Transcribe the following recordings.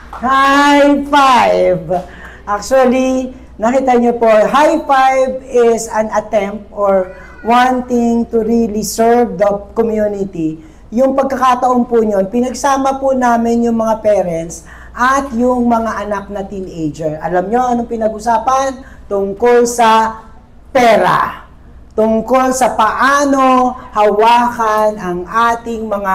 High five! Actually, nakita niyo po, high five is an attempt or wanting to really serve the community. Yung pagkakataon po nyo, pinagsama po namin yung mga parents at yung mga anak na teenager. Alam nyo anong pinag-usapan? Tungkol sa pera. Tungkol sa paano hawakan ang ating mga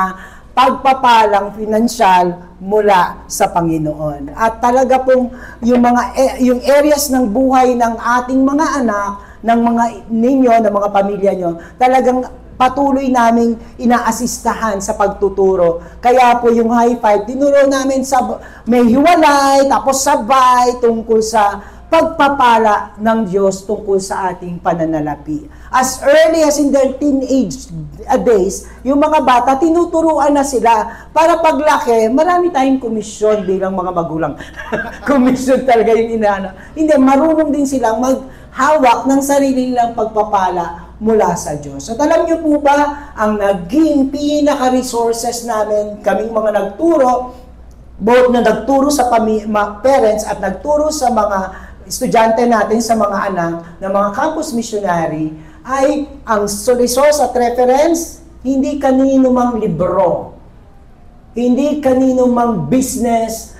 pagpapalang pinansyal mula sa Panginoon. At talaga pong yung areas ng buhay ng ating mga anak, ng mga ninyo, ng mga pamilya nyo, talagang patuloy naming inaasistahan sa pagtuturo. Kaya po yung high five, tinuro namin sa may hiwalay, tapos sabay tungkol sa pagpapala ng Diyos tungkol sa ating pananalapi. As early as in their teenage days, yung mga bata, tinuturuan na sila para paglaki, marami tayong komisyon bilang mga magulang. Komisyon talaga yung inaano. Hindi, marunong din silang maghawak ng sarili nilang pagpapala mula sa Diyos. At alam niyo po ba, ang naging pinaka-resources namin, kaming mga nagturo, both na nagturo sa parents at nagturo sa mga estudyante natin, sa mga anak, ng mga campus missionary, ay ang resource at reference, hindi kanino mang libro, hindi kanino mang business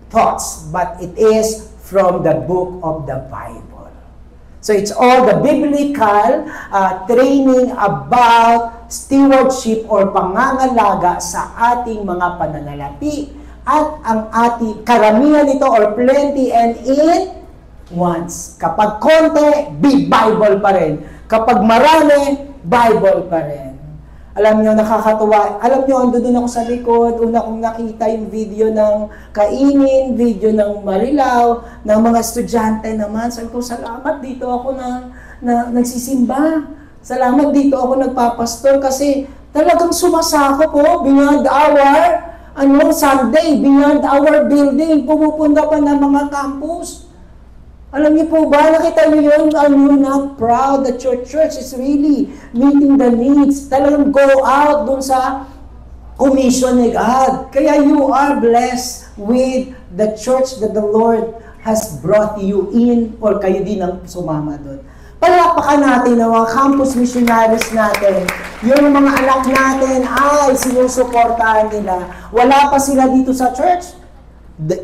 thoughts, but it is from the book of the Bible. So it's all the biblical training about stewardship or pangangalaga sa ating mga pananalapi. At ang ating karamihan nito or plenty and in once. Kapag konti, Bible pa rin. Kapag marami, Bible pa rin. Alam nyo, nakakatuwa. Alam nyo, ando doon ako sa likod. Una kong nakita yung video ng kainin, video ng Marilao, ng mga estudyante naman. Sabi ko, salamat dito ako na nagsisimba. Salamat dito ako nagpapastor kasi talagang sumasako po beyond our Sunday, beyond our building, pumupunta pa ng mga campus. Alam niyo po ba, nakita niyo yun, are you not proud that your church is really meeting the needs? Talagang go out dun sa commission ni God. Kaya you are blessed with the church that the Lord has brought you in or kayo din ang sumama doon. Palakpakan natin ang mga campus missionaries natin. Yung mga anak natin ay sinusuportahan nila. Wala pa sila dito sa church.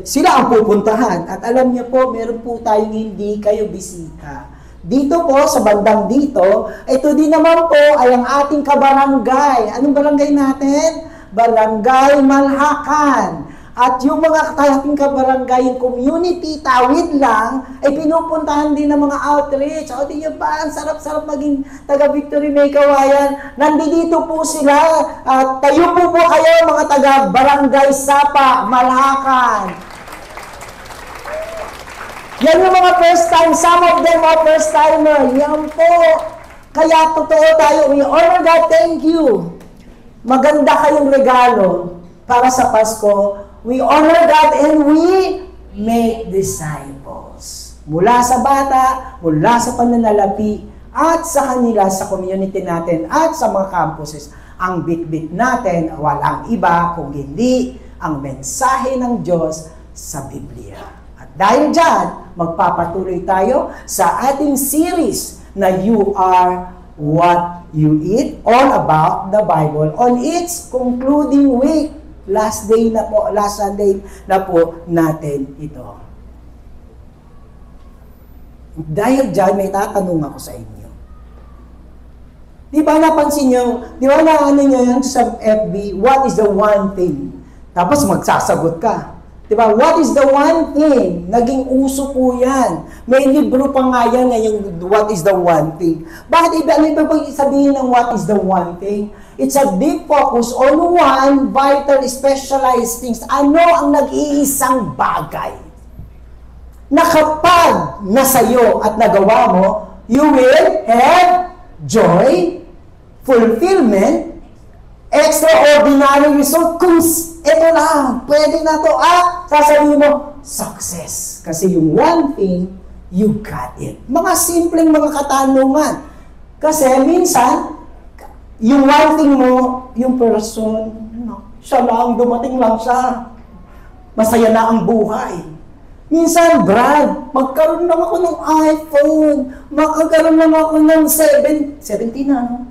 Sila ang pupuntahan. At alam niyo po, meron po tayong hindi kayo bisita. Dito po, sa bandang dito, ito din naman po ay ang ating kabarangay. Anong barangay natin? Barangay Malhakan. At yung mga ating kabarangay, yung community, tawid lang, ay pinupuntahan din ng mga outreach. O, di nyo ba, ang sarap-sarap maging taga-Victory May Kawayan. Nandito po sila. Tayo po kayo, mga taga-barangay Sapa, Malhakan. Yan yung mga first time. Some of them are first timer. Yan po. Kaya totoo tayo. We honor God. Thank you. Maganda kayong regalo para sa Pasko. We honor God and we make disciples. Mula sa bata, mula sa pananalapi, at sa kanila, sa community natin, at sa mga campuses. Ang bit-bit natin, walang iba kung hindi ang mensahe ng Diyos sa Biblia. At dahil dyan, magpapatuloy tayo sa ating series na You Are What You Eat, all about the Bible, on its concluding week. Last Sunday na po natin ito. Dahil dyan, may tatanong ako sa inyo. Di ba napansin nyo, di ba na nyo yan sa FB, what is the one thing? Tapos magsasagot ka. Di ba, what is the one thing? Naging uso po yan. May libro pa nga yan, yung what is the one thing. Bakit iba po sabihin ng what is the one thing? It's a deep focus on one vital specialized things. Ano ang nag-iisang bagay na kapag nasayo at nagawa mo, you will have joy, fulfillment, extraordinary result. Kung ito lang, pwede na to, sasabihin mo, success. Kasi yung one thing, you got it. Mga simpleng mga katanungan. Kasi minsan, yung one thing mo, yung person, siya lang, dumating lang siya. masaya na ang buhay. Minsan, Brad, magkaroon lang ako ng iPhone, magkaroon lang ako ng 17 na, no?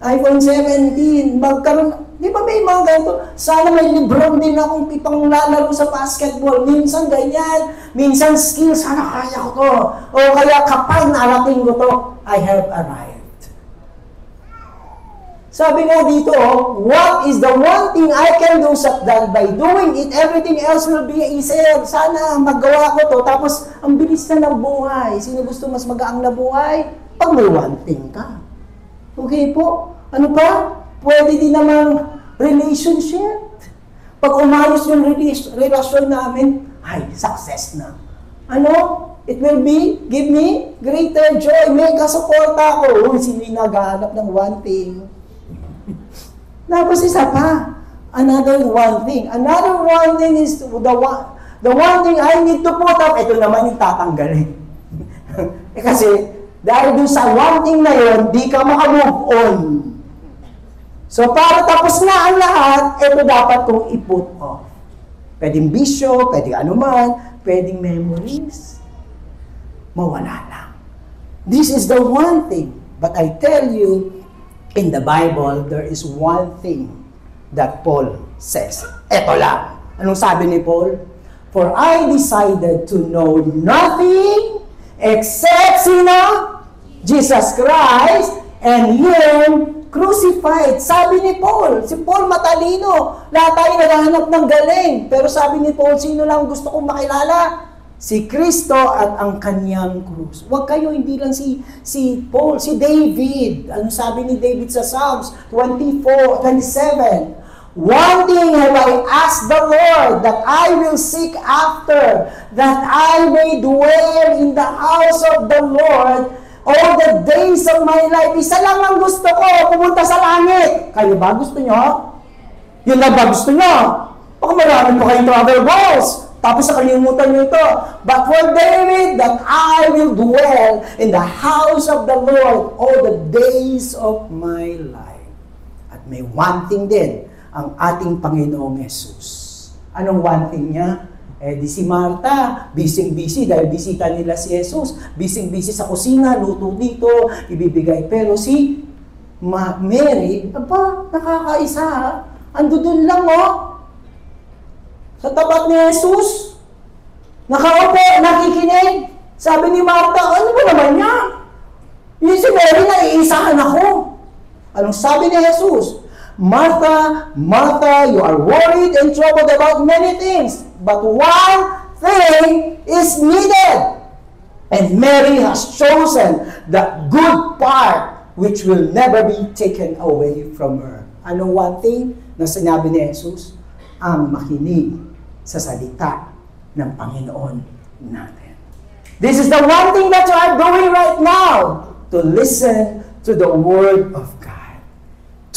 iPhone 17, magkaroon, di ba may mga ganito? Sana may Lebron din akong pipang lalaro sa basketball. Minsan ganyan, minsan skills, sana kaya ko to. O kaya kapag narating ko to, I have arrived. Sabi nga dito, what is the one thing I can do so that by doing it, everything else will be easier. Sana magawa ko to, tapos ang bilis na ng buhay. Sino gusto mas magaang na buhay? Pag may one thing ka. Okay po? Ano pa? Pwede din namang relationship. Pag umayos yung relasyon namin, ay, success na. Ano? It will give me greater joy. Mega support ako. Sino yung naghahanap ng one thing? Tapos isa pa. Another one thing. Another one thing is the one thing I need to put up. Ito naman yung tatanggalin. Kasi, dahil dun sa one thing na yun, di ka maka-move on. So, para tapos na ang lahat, ito dapat kong i-put off. Pwedeng bisyo, pwedeng anuman, pwedeng memories. Mawala lang. This is the one thing. But I tell you, in the Bible, there is one thing that Paul says. Ito lang. Anong sabi ni Paul? For I decided to know nothing except sino? Jesus Christ and Him crucified. Sabi ni Paul. Si Paul matalino. Lahat tayo naghahanap ng galing. Pero sabi ni Paul, sino lang gusto kong makilala? Si Kristo at ang kanyang krus. Huwag kayo, hindi lang si Paul, si David. Ano sabi ni David sa Psalms 27? One thing have I asked the Lord, that I will seek after, that I may dwell in the house of the Lord all the days of my life. Isa lang ang gusto ko, pumunta sa langit. Kayo ba? Gusto nyo? Yun na ba gusto nyo? Baka marami po kayong travel goals. Tapos nakalimutan nyo ito. But for David, that I will dwell in the house of the Lord all the days of my life. At may one thing din, ang ating Panginoong Jesus. Anong one thing niya? Di si Marta, busy-busy dahil bisita nila si Jesus. Busy-busy sa kusina, luto dito, ibibigay. Pero si Mary, nakakaisa ha? Ando dun lang sa tapat ni Jesus, nakaupo, nakikinig. Sabi ni Marta, ano ba naman niya? Yung si Mary, naiisahan ako. Anong sabi ni Jesus? Martha, Martha, you are worried and troubled about many things, but one thing is needed. And Mary has chosen the good part which will never be taken away from her. Anong one thing na sinabi ni Jesus? Ang makinig sa salita ng Panginoon natin. This is the one thing that you are doing right now, to listen to the Word of God.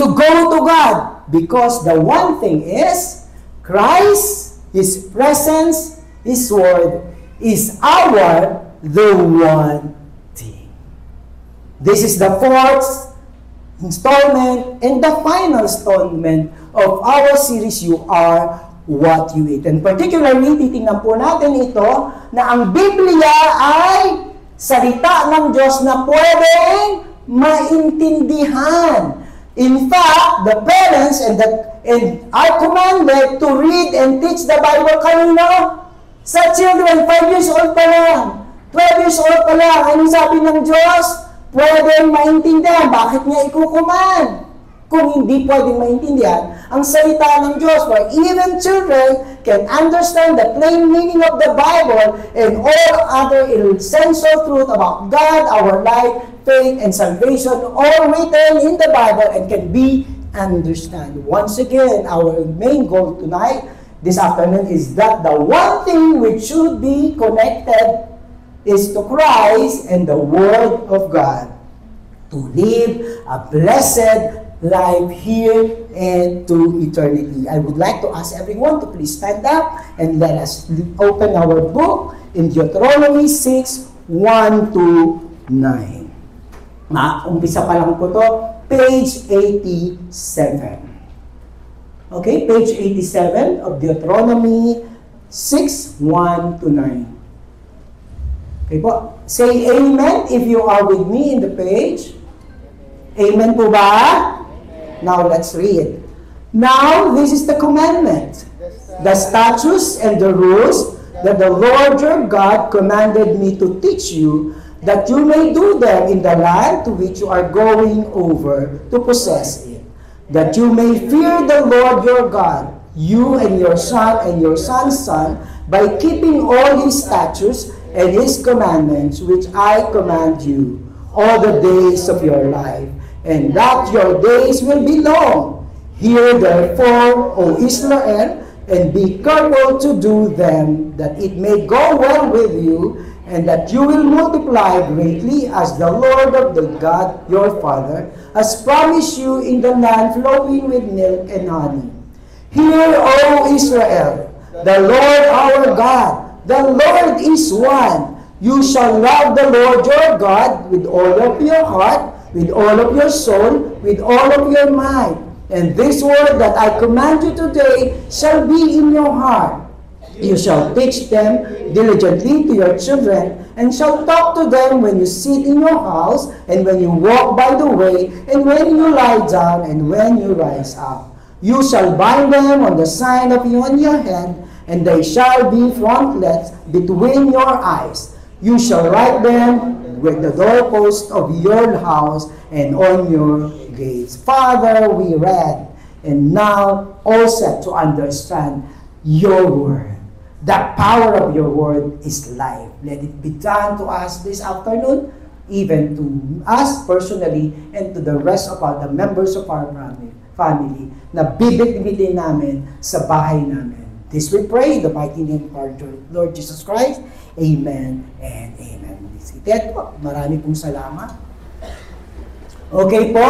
To go to God, because the one thing is Christ, His presence, His Word is the one thing. This is the fourth installment and the final installment of our series, You Are What You Eat. And particularly, titingnan po natin ito, na ang Biblia ay salita ng Diyos na pwedeng maintindihan. In fact, the parents and are commanded to read and teach the Bible kanino? Sa children, 5 years old pa lang, 12 years old pa lang. Anong sabi ng Diyos? Pwedeng maintindihan. Bakit niya ikukuman? Kung hindi pwedeng maintindihan ang salita ng Diyos, where even children can understand the plain meaning of the Bible and all other essential truth about God, our life, faith, and salvation, all written in the Bible and can be understood. Once again, our main goal tonight, this afternoon, is that the one thing which should be connected is to Christ and the Word of God, to live a blessed life here and to eternity. I would like to ask everyone to please stand up and let us open our book in Deuteronomy 6:1-9. Umpisa pa lang po to, page 87. Okay, page 87 of Deuteronomy 6, 1 to 9. Okay po. Say amen if you are with me in the page. Amen po ba? Now let's read. Now this is the commandment, the statutes and the rules that the Lord your God commanded me to teach you, that you may do them in the land to which you are going over to possess it, that you may fear the Lord your God, you and your son and your son's son, by keeping all his statutes and his commandments, which I command you, all the days of your life, and that your days will be long. Hear therefore, O Israel, and be careful to do them, that it may go well with you, and that you will multiply greatly, as the Lord of the God your Father has promised you in the land flowing with milk and honey. Hear, O Israel, the Lord our God, the Lord is one. You shall love the Lord your God with all of your heart, with all of your soul, with all of your might. And this word that I command you today shall be in your heart. You shall teach them diligently to your children, and shall talk to them when you sit in your house, and when you walk by the way, and when you lie down, and when you rise up. You shall bind them on the sign of you on your hand, and they shall be frontlets between your eyes. You shall write them with the doorpost of your house and on your gates. Father, we read, and now all set to understand your word. The power of your word is life. Let it be done to us this afternoon, even to us personally, and to the rest of the members of our family, na bibit-bitin namin sa bahay namin. This we pray, in the mighty name of our Lord Jesus Christ. Amen and amen. Ted po, marami pong salamat. Okay po,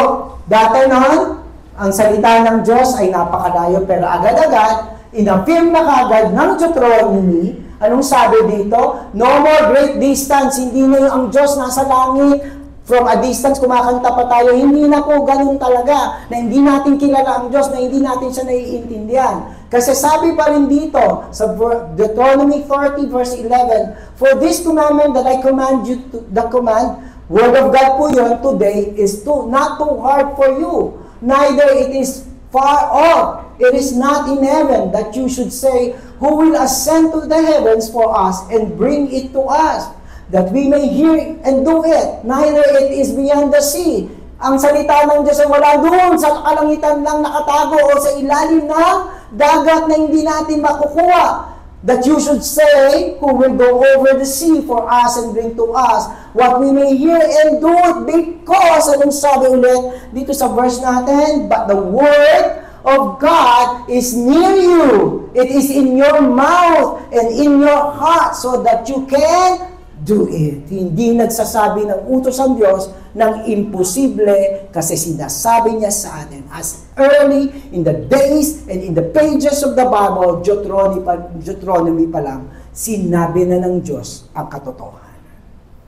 dati noon, ang salita ng Diyos ay napakalayo, pero agad-agad, in-affirm na kagad ng Deuteronomy. Anong sabi dito? No more great distance. Hindi na ang Diyos nasa langit. From a distance, kumakanta pa tayo. Hindi na po ganun talaga. Na hindi natin kilala ang Diyos, na hindi natin siya naiintindihan. Kasi sabi pa rin dito, sa Deuteronomy 30 verse 11, For this commandment that I command you, the command, word of God po yun, today, is not too hard for you. Neither it is far off. It is not in heaven that you should say, Who will ascend to the heavens for us and bring it to us, that we may hear and do it? Neither it is beyond the sea. Ang salita ng Diyos ay wala doon sa kalangitan lang nakatago o sa ilalim ng dagat na hindi natin makukuha. That you should say, Who will go over the sea for us and bring to us what we may hear and do it, because, anong sabi ulit dito sa verse natin, but the word of God is near you. It is in your mouth and in your heart, so that you can do it. Hindi nagsasabi ng utos ang Diyos ng imposible, kasi sinasabi niya sa atin as early in the days and in the pages of the Bible, Deuteronomy pa lang, sinabi na ng Diyos ang katotohanan.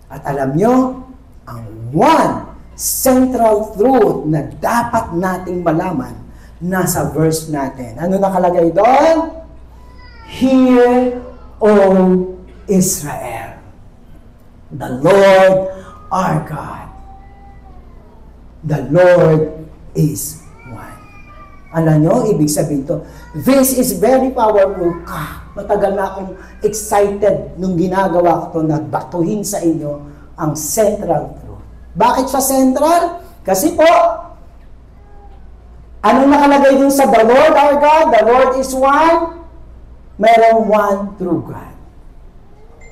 At alam nyo, ang one central truth na dapat nating malaman nasa verse natin. Ano nakalagay doon? Hear, O Israel, the Lord our God, the Lord is one. Alam nyo, ibig sabihin to, this is very powerful. Matagal na akong excited nung ginagawa ko to, nagbatuhin sa inyo ang central truth. Bakit siya central? Kasi po, anong nakalagay din sa the Lord our God? The Lord is one. Mayroong one true God.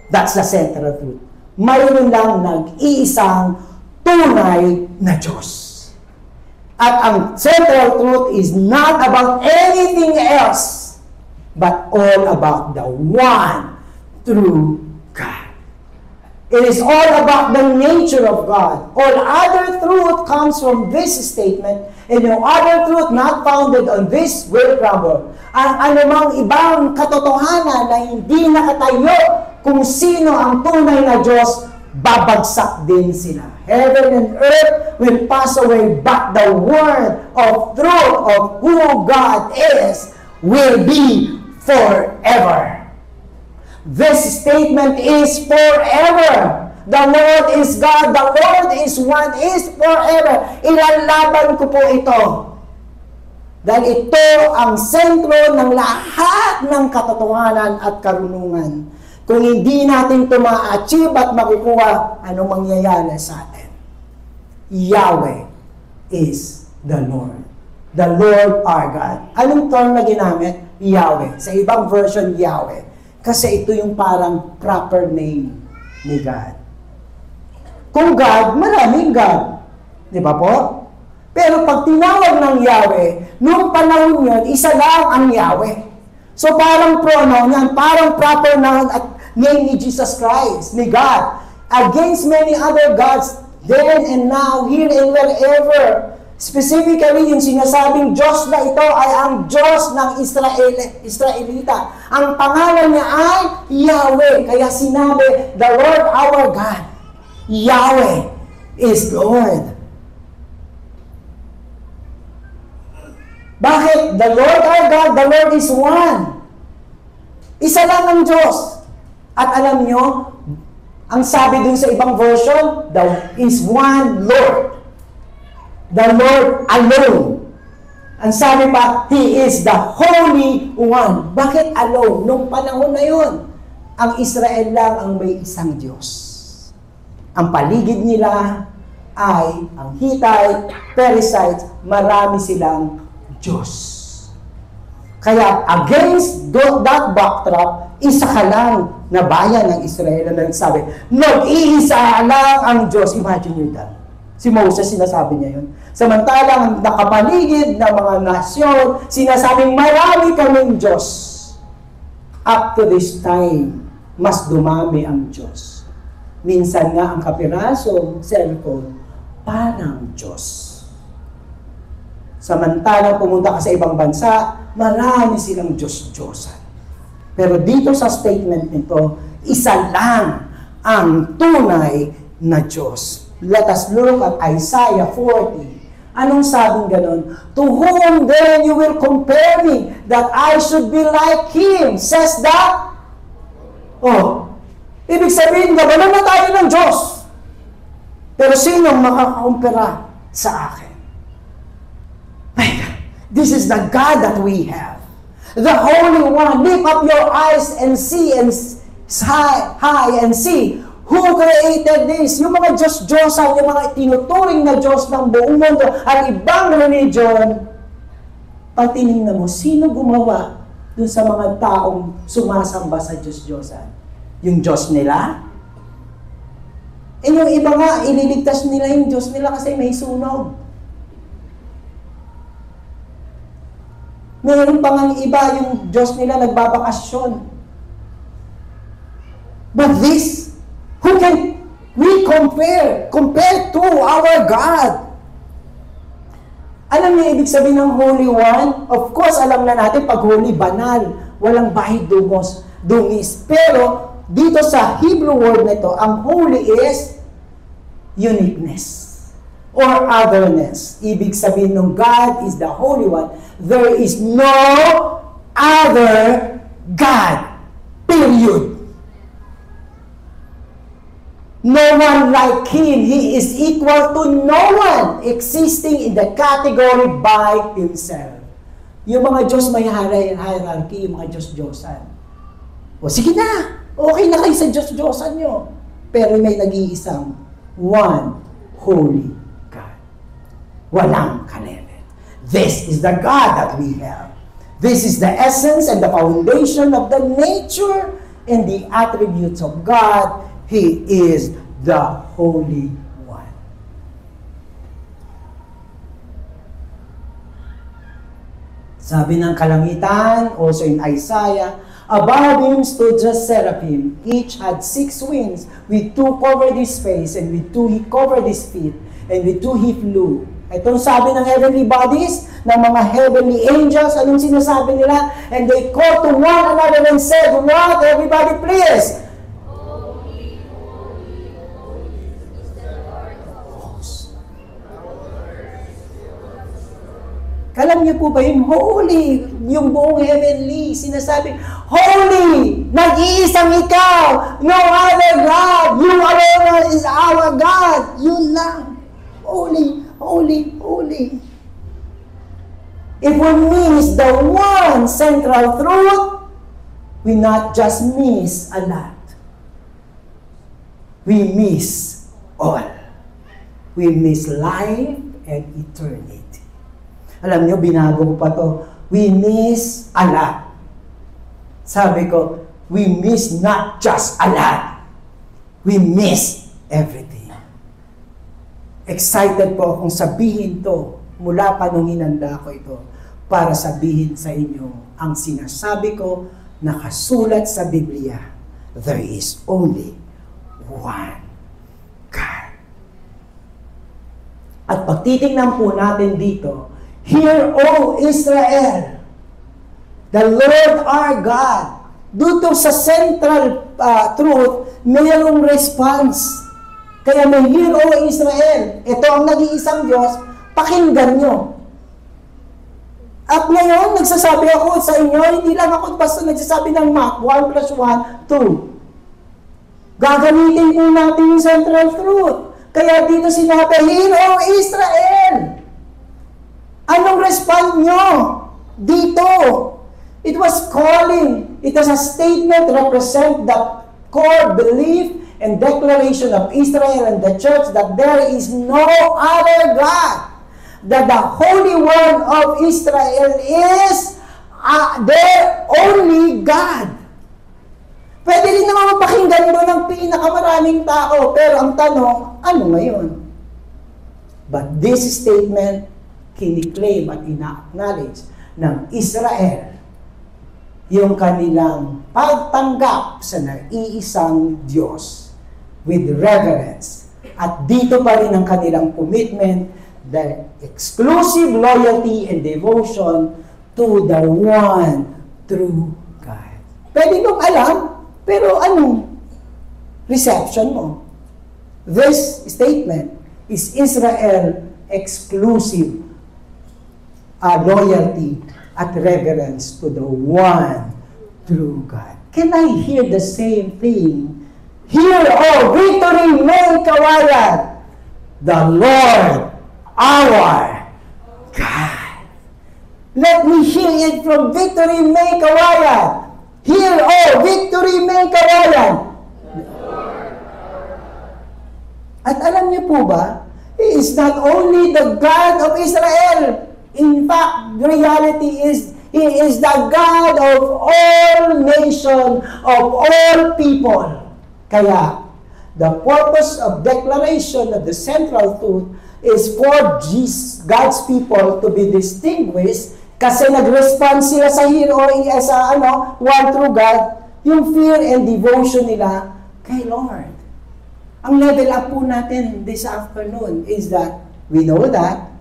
That's the central truth. Mayroon lang nag-iisang tunay na Diyos. At ang central truth is not about anything else, but all about the one true God. It is all about the nature of God. All other truth comes from this statement, and no other truth not founded on this will crumble. Ang anumang ibang katotohanan na hindi nakatayo kung sino ang tunay na Diyos, babagsak din sila. Heaven and earth will pass away, but the word of truth of who God is will be forever. This statement is forever. The Lord is God. The Lord is one, is forever. Ilalaban ko po ito. Dahil ito ang sentro ng lahat ng katotohanan at karunungan. Kung hindi natin ito ma-achieve at makukuha, anong mangyayari sa atin? Yahweh is the Lord. The Lord our God. Anong term na ginamit? Yahweh. Sa ibang version, Yahweh. Kasi ito yung parang proper name ni God. Kung God, maraming God. Di ba po? Pero pag tinawag ng Yahweh, noong panahon yun, isa lang ang Yahweh. So parang pronoun yan, parang proper noun at name ni Jesus Christ, ni God. Against many other gods, then and now, here and wherever. Specifically, yung sinasabing Diyos na ito ay ang Diyos ng Israelita. Ang pangalan niya ay Yahweh. Kaya sinabi, the Lord our God. Yahweh is Lord. Bakit? The Lord our God, the Lord is one. Isa lang ang Diyos. At alam nyo, ang sabi dun sa ibang version, there is one Lord. The Lord alone. Ang sabi pa, He is the Holy One. Bakit alone? Nung panahon na yun, ang Israel lang ang may isang Diyos. Ang paligid nila ay ang Hittite, Perizzites, marami silang Diyos. Kaya against that backdrop, isa ka lang na bayan ng Israel na nagsabi, nag-iisa lang ang Diyos. Imagine nyo that. Si Moses, sinasabi niya yun. Samantalang nakapaligid ng mga nasyon, sinasabing marami kaming Diyos. Up to this time, mas dumami ang Diyos. Minsan nga ang kapirasong cellphone, parang Diyos. Samantalang pumunta ka sa ibang bansa, marami silang Diyos-Diyosan. Pero dito sa statement nito, isa lang ang tunay na Diyos. Let us look at Isaiah 40. Anong sabing ganon? To whom then you will compare me, that I should be like Him, says that? Oh, ibig sabihin, gabanan na tayo ng Diyos. Pero sinong makakakumpara sa akin? My God, this is the God that we have. The Holy One. Lift up your eyes and see, and high and see who created this. Yung mga Diyos-Diyosan, yung mga tinuturing na Diyos ng buong mundo, ang ibang religion, pag tinignan mo, sino gumawa dun sa mga taong sumasamba sa Diyos-Diyosan? Yung Diyos nila? Yung iba nga, ililigtas nila yung Diyos nila kasi may sunog. Mayroon pa nga iba yung Diyos nila nagbabakasyon. But this, who can we compare? Compare to our God. Alam niyo ibig sabihin ng Holy One? Of course, alam na natin pag holy, banal. Walang bahid dungis. Pero, dito sa Hebrew word na ito, ang holy is uniqueness or otherness. Ibig sabihin ng God is the Holy One. There is no other God. Period. No one like Him. He is equal to no one existing in the category by Himself. Yung mga Diyos may hierarchy, yung mga Diyos-Diyosan. O sige na, okay na kayo sa Diyos-Diyosan nyo. Pero may nag-iisang one holy God. Walang kalelevel. This is the God that we have. This is the essence and the foundation of the nature and the attributes of God. He is the Holy One. Sabi ng kalangitan, also in Isaiah, above Him stood the seraphim. Each had 6 wings. With 2 covered His face, and with 2 He covered His feet, and with 2 He flew. Itong sabi ng heavenly bodies, ng mga heavenly angels, anong sinasabi nila? And they called to one another and said, what? Everybody please! Holy, holy, holy is the Lord of hosts. Kalam niyo po ba yung holy, yung buong heavenly, sinasabi, holy! Nag-iisang lang ikaw. No other God. You alone is our God. Yun lang. Holy, holy, holy. If we miss the one central truth, we not just miss a lot. We miss all. We miss life and eternity. Alam niyo, binago ko pa to. We miss a lot. Sabi ko, we miss not just a lot. We miss everything. Excited po akong sabihin to mula pa nung hinanda ko ito para sabihin sa inyo ang sinasabi ko nakasulat sa Biblia. There is only one God. At pagtitingnan po natin dito, Hear, O Israel, the Lord our God. Dito sa central truth, mayroong response. Kaya may Hear, O Israel. Ito ang nag-iisang Diyos, pakinggan nyo. At ngayon, nagsasabi ako sa inyo, hindi lang ako basta nagsasabi ng math, 1 plus 1, 2. Gagamitin po natin yung central truth. Kaya dito sinabi, Hear, O Israel! Anong respond nyo? Dito. It was calling. It was a statement represent the core belief and declaration of Israel and the church that there is no other God. That the Holy One of Israel is their only God. Pwede rin naman mapakinggan mo ng pinakamaraming tao, pero ang tanong, ano ngayon? But this statement, kiniklaim at ina-acknowledge ng Israel yung kanilang pagtanggap sa naiisang Diyos with reverence. At dito pa rin ang kanilang commitment, the exclusive loyalty and devotion to the one true God. Pwede mong alam, pero anong reception mo? This statement is Israel exclusive loyalty at reverence to the one true God. Can I hear the same thing? Hear, O victory may kawayan, the Lord our God. Let me hear it from victory may kawayan. Hear, O victory may kawayan. At alam niyo po ba, He is not only the God of Israel. In fact, the reality is, He is the God of all nations, of all people. Kaya, the purpose of declaration of the central truth is for God's people to be distinguished kasi nag-respond sila sa one true God, yung fear and devotion nila kay Lord. Ang level up po natin this afternoon is that we know that,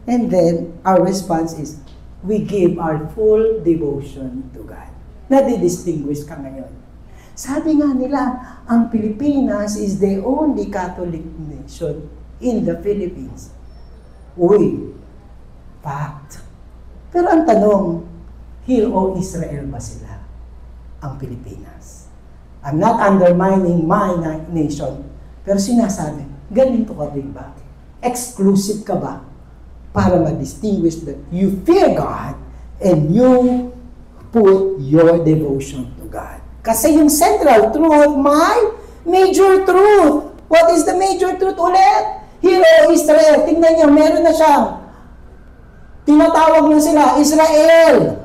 and then our response is we give our full devotion to God. Nadi-distinguish ka ngayon. Sabi nga nila, ang Pilipinas is the only Catholic nation in the Philippines. Uy, fact. Pero ang tanong, Hear, O Israel ba sila? Ang Pilipinas. I'm not undermining my nation. Pero sinasabi, ganito ka rin ba? Exclusive ka ba? Para ma-distinguish that you fear God and you put your devotion to God. Kasi yung central truth, my major truth. What is the major truth ulit? Hear, O Israel. Tingnan niyo, meron na siyang tinatawag na sila, Israel.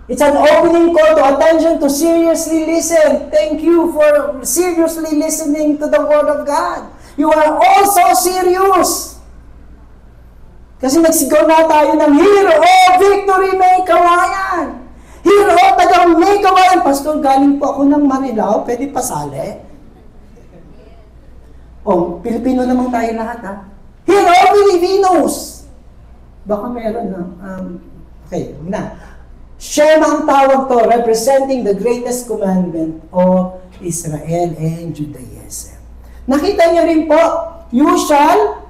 It's an opening call to attention to seriously listen. Thank you for seriously listening to the Word of God. You are also serious. Kasi nagsigaw na tayo ng Hear, O victory may kawayan. Hear, O tagang may kawayan. Pastor, galing po ako ng Marilao. Pwede pasali? Pilipino naman tayo lahat, ha? Hear, O Filipinos. Baka meron na. Okay, na. Shema ang tawag to, representing the greatest commandment of Israel and Judaism. Nakita niyo rin po, you shall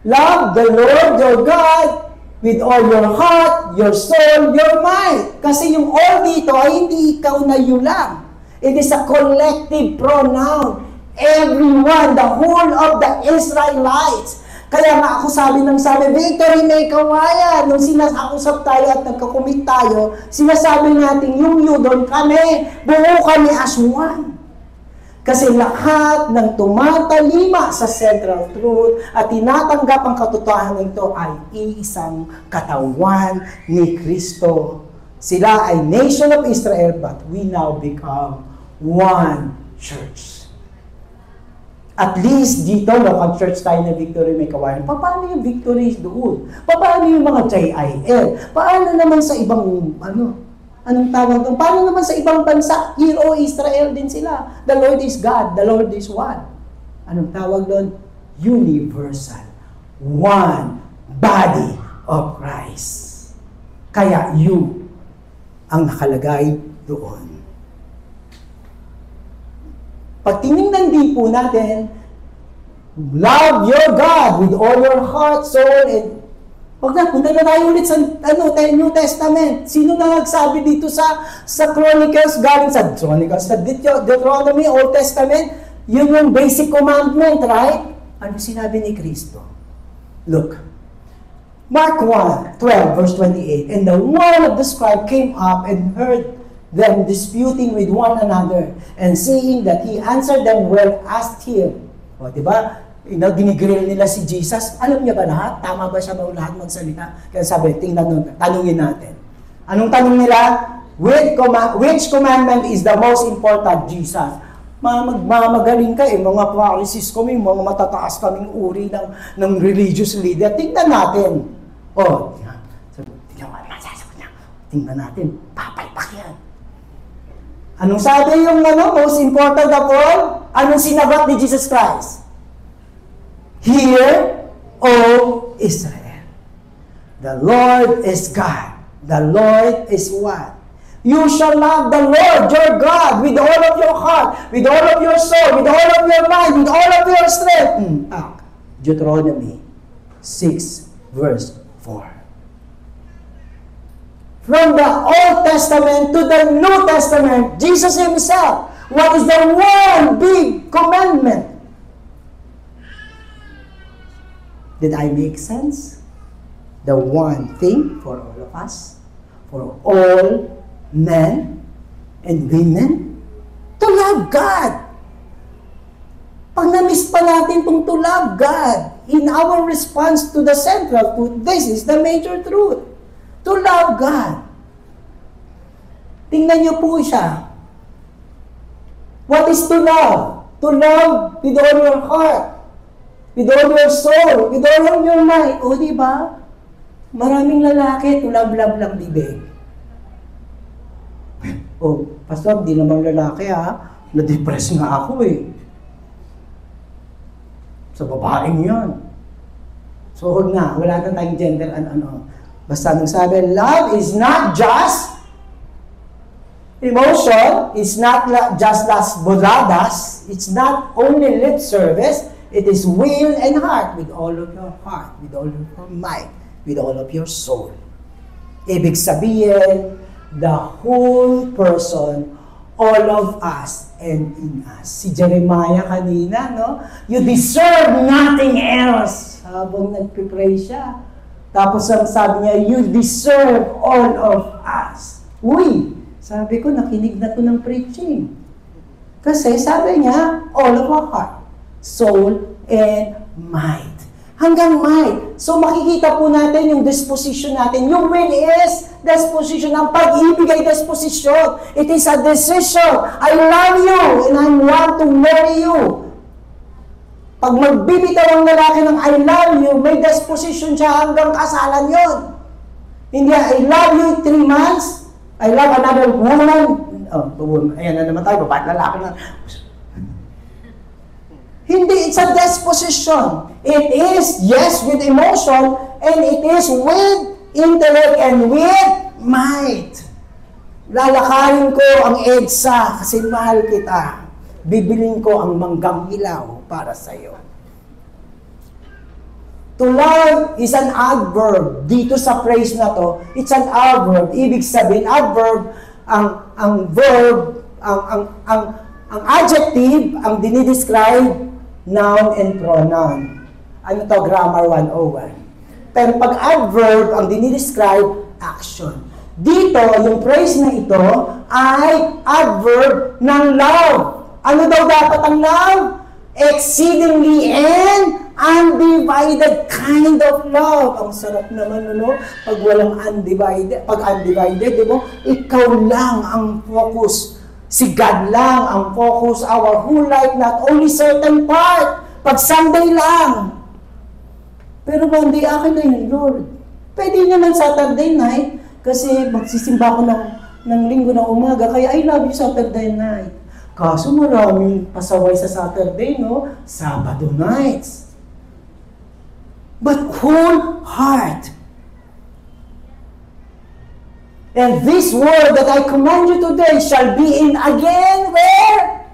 love the Lord your God With all your heart, your soul, your mind. Kasi yung all dito ay hindi ikaw na you lang. It is a collective pronoun. Everyone, the whole of the Israelites. Kaya nga ako sabi, victory may kawayan. Nung sinasakausap tayo at nagkakumit tayo, sinasabi natin, yung you doon kami, buo kami as one. Kasi lahat ng tumatalima sa central truth at tinatanggap ang katotohanan nito ay iisang katawan ni Kristo. Sila ay nation of Israel, but we now become one church. At least dito, local church tayo na Victory may kawayan. Paano yung victories doon? Paano yung mga JIL? Paano naman sa ibang, anong tawag doon? Paano naman sa ibang bansa? Here, O Israel din sila. The Lord is God. The Lord is one. Anong tawag doon? Universal. One body of Christ. Kaya you ang nakalagay doon. Pag tinignan din po natin, love your God with all your heart, soul, and punta na tayo ulit sa New Testament. Sino na nagsabi dito sa Chronicles, galing sa Chronicles, sa Deuteronomy, Old Testament? Yun yung basic commandment, right? Ano sinabi ni Kristo? Look, Mark 1:12, verse 28, and the one of the scribe came up and heard them disputing with one another, and seeing that he answered them well, asked him. O, diba? Ginigrill nila si Jesus. Alam niya ba lahat? Tama ba siya ba lahat magsalita? Kaya sabi, tanungin natin. Anong tanong nila? Which commandment is the most important, Jesus? Magmamagaling ka mga Pharisees kami, mga matataas kaming uri ng religious leader. Tingnan natin. O, tingnan natin. Papalpak yan. Anong sabi yung most important of all? Anong sinagot ni Jesus Christ? Hear, O Israel, the Lord is God. The Lord is one. You shall love the Lord your God with all of your heart, with all of your soul, with all of your mind, with all of your strength. Deuteronomy 6, verse 4. From the Old Testament to the New Testament, Jesus Himself, what is the one big commandment? Did I make sense? The one thing for all of us, for all men and women, to love God. Pag na-miss pa natin itong to love God in our response to the central truth, this is the major truth. To love God. Tingnan niyo po siya. What is to love? To love with all your heart, with all your soul, with all of your mind. O, diba? Maraming lalaki, to love lang bibig. O, Pastor, di naman lalaki na-depress nga ako Sa babaeng yan. So, huwag na. Wala na tayong gender Basta nung sabi, love is not just emotion, it's not just las boladas, it's not only lip service, it is will and heart, with all of your heart, with all of your mind, with all of your soul. Ibig sabihin, the whole person, all of us, and in us. Si Jeremiah kanina, you deserve nothing else. Habang nagpipray siya. Tapos ang sabi niya, you deserve all of us. Uy, sabi ko, nakinig na to ng preaching. Kasi sabi niya, all of our heart, soul, and mind. Hanggang mind. So makikita po natin yung disposition natin. Yung will is disposition. Ang pag-ibig ay disposition. It is a decision. I love you and I want to marry you. Pag magbibitaw ang lalaki ng I love you, may disposition siya hanggang kasalan yon. Hindi, I love you 3 months, I love another woman. Ayan na naman tayo, babae lalaki na. Hindi, it's a disposition. It is, yes, with emotion, and it is with intellect and with might. Lalakarin ko ang EDSA kasi mahal kita. Bibiling ko ang manggang ilaw para sa iyo. To love is an adverb. Dito sa phrase na to, it's an adverb. Ibig sabihin, adverb, ang verb, ang adjective, ang dinidescribe, noun and pronoun. Ano to? Grammar 101. Pero pag adverb, ang dinidescribe, action. Dito, yung phrase na ito ay adverb ng love. Ano daw dapat ang love? Exceedingly and undivided kind of love. Ang sarap naman, ano? Pag walang undivided, pag undivided, di ba? Ikaw lang ang focus. Si God lang ang focus. Our whole life, not only certain part. Pag Sunday lang. Pero Monday, akin na yun, Lord. Pwede naman Saturday night. Kasi magsisimba ko ng linggo ng umaga. Kaya I love you Saturday night. Kaso maraming pasaway sa Saturday, no? Sabado nights. But whole heart. And this word that I command you today shall be in again, where?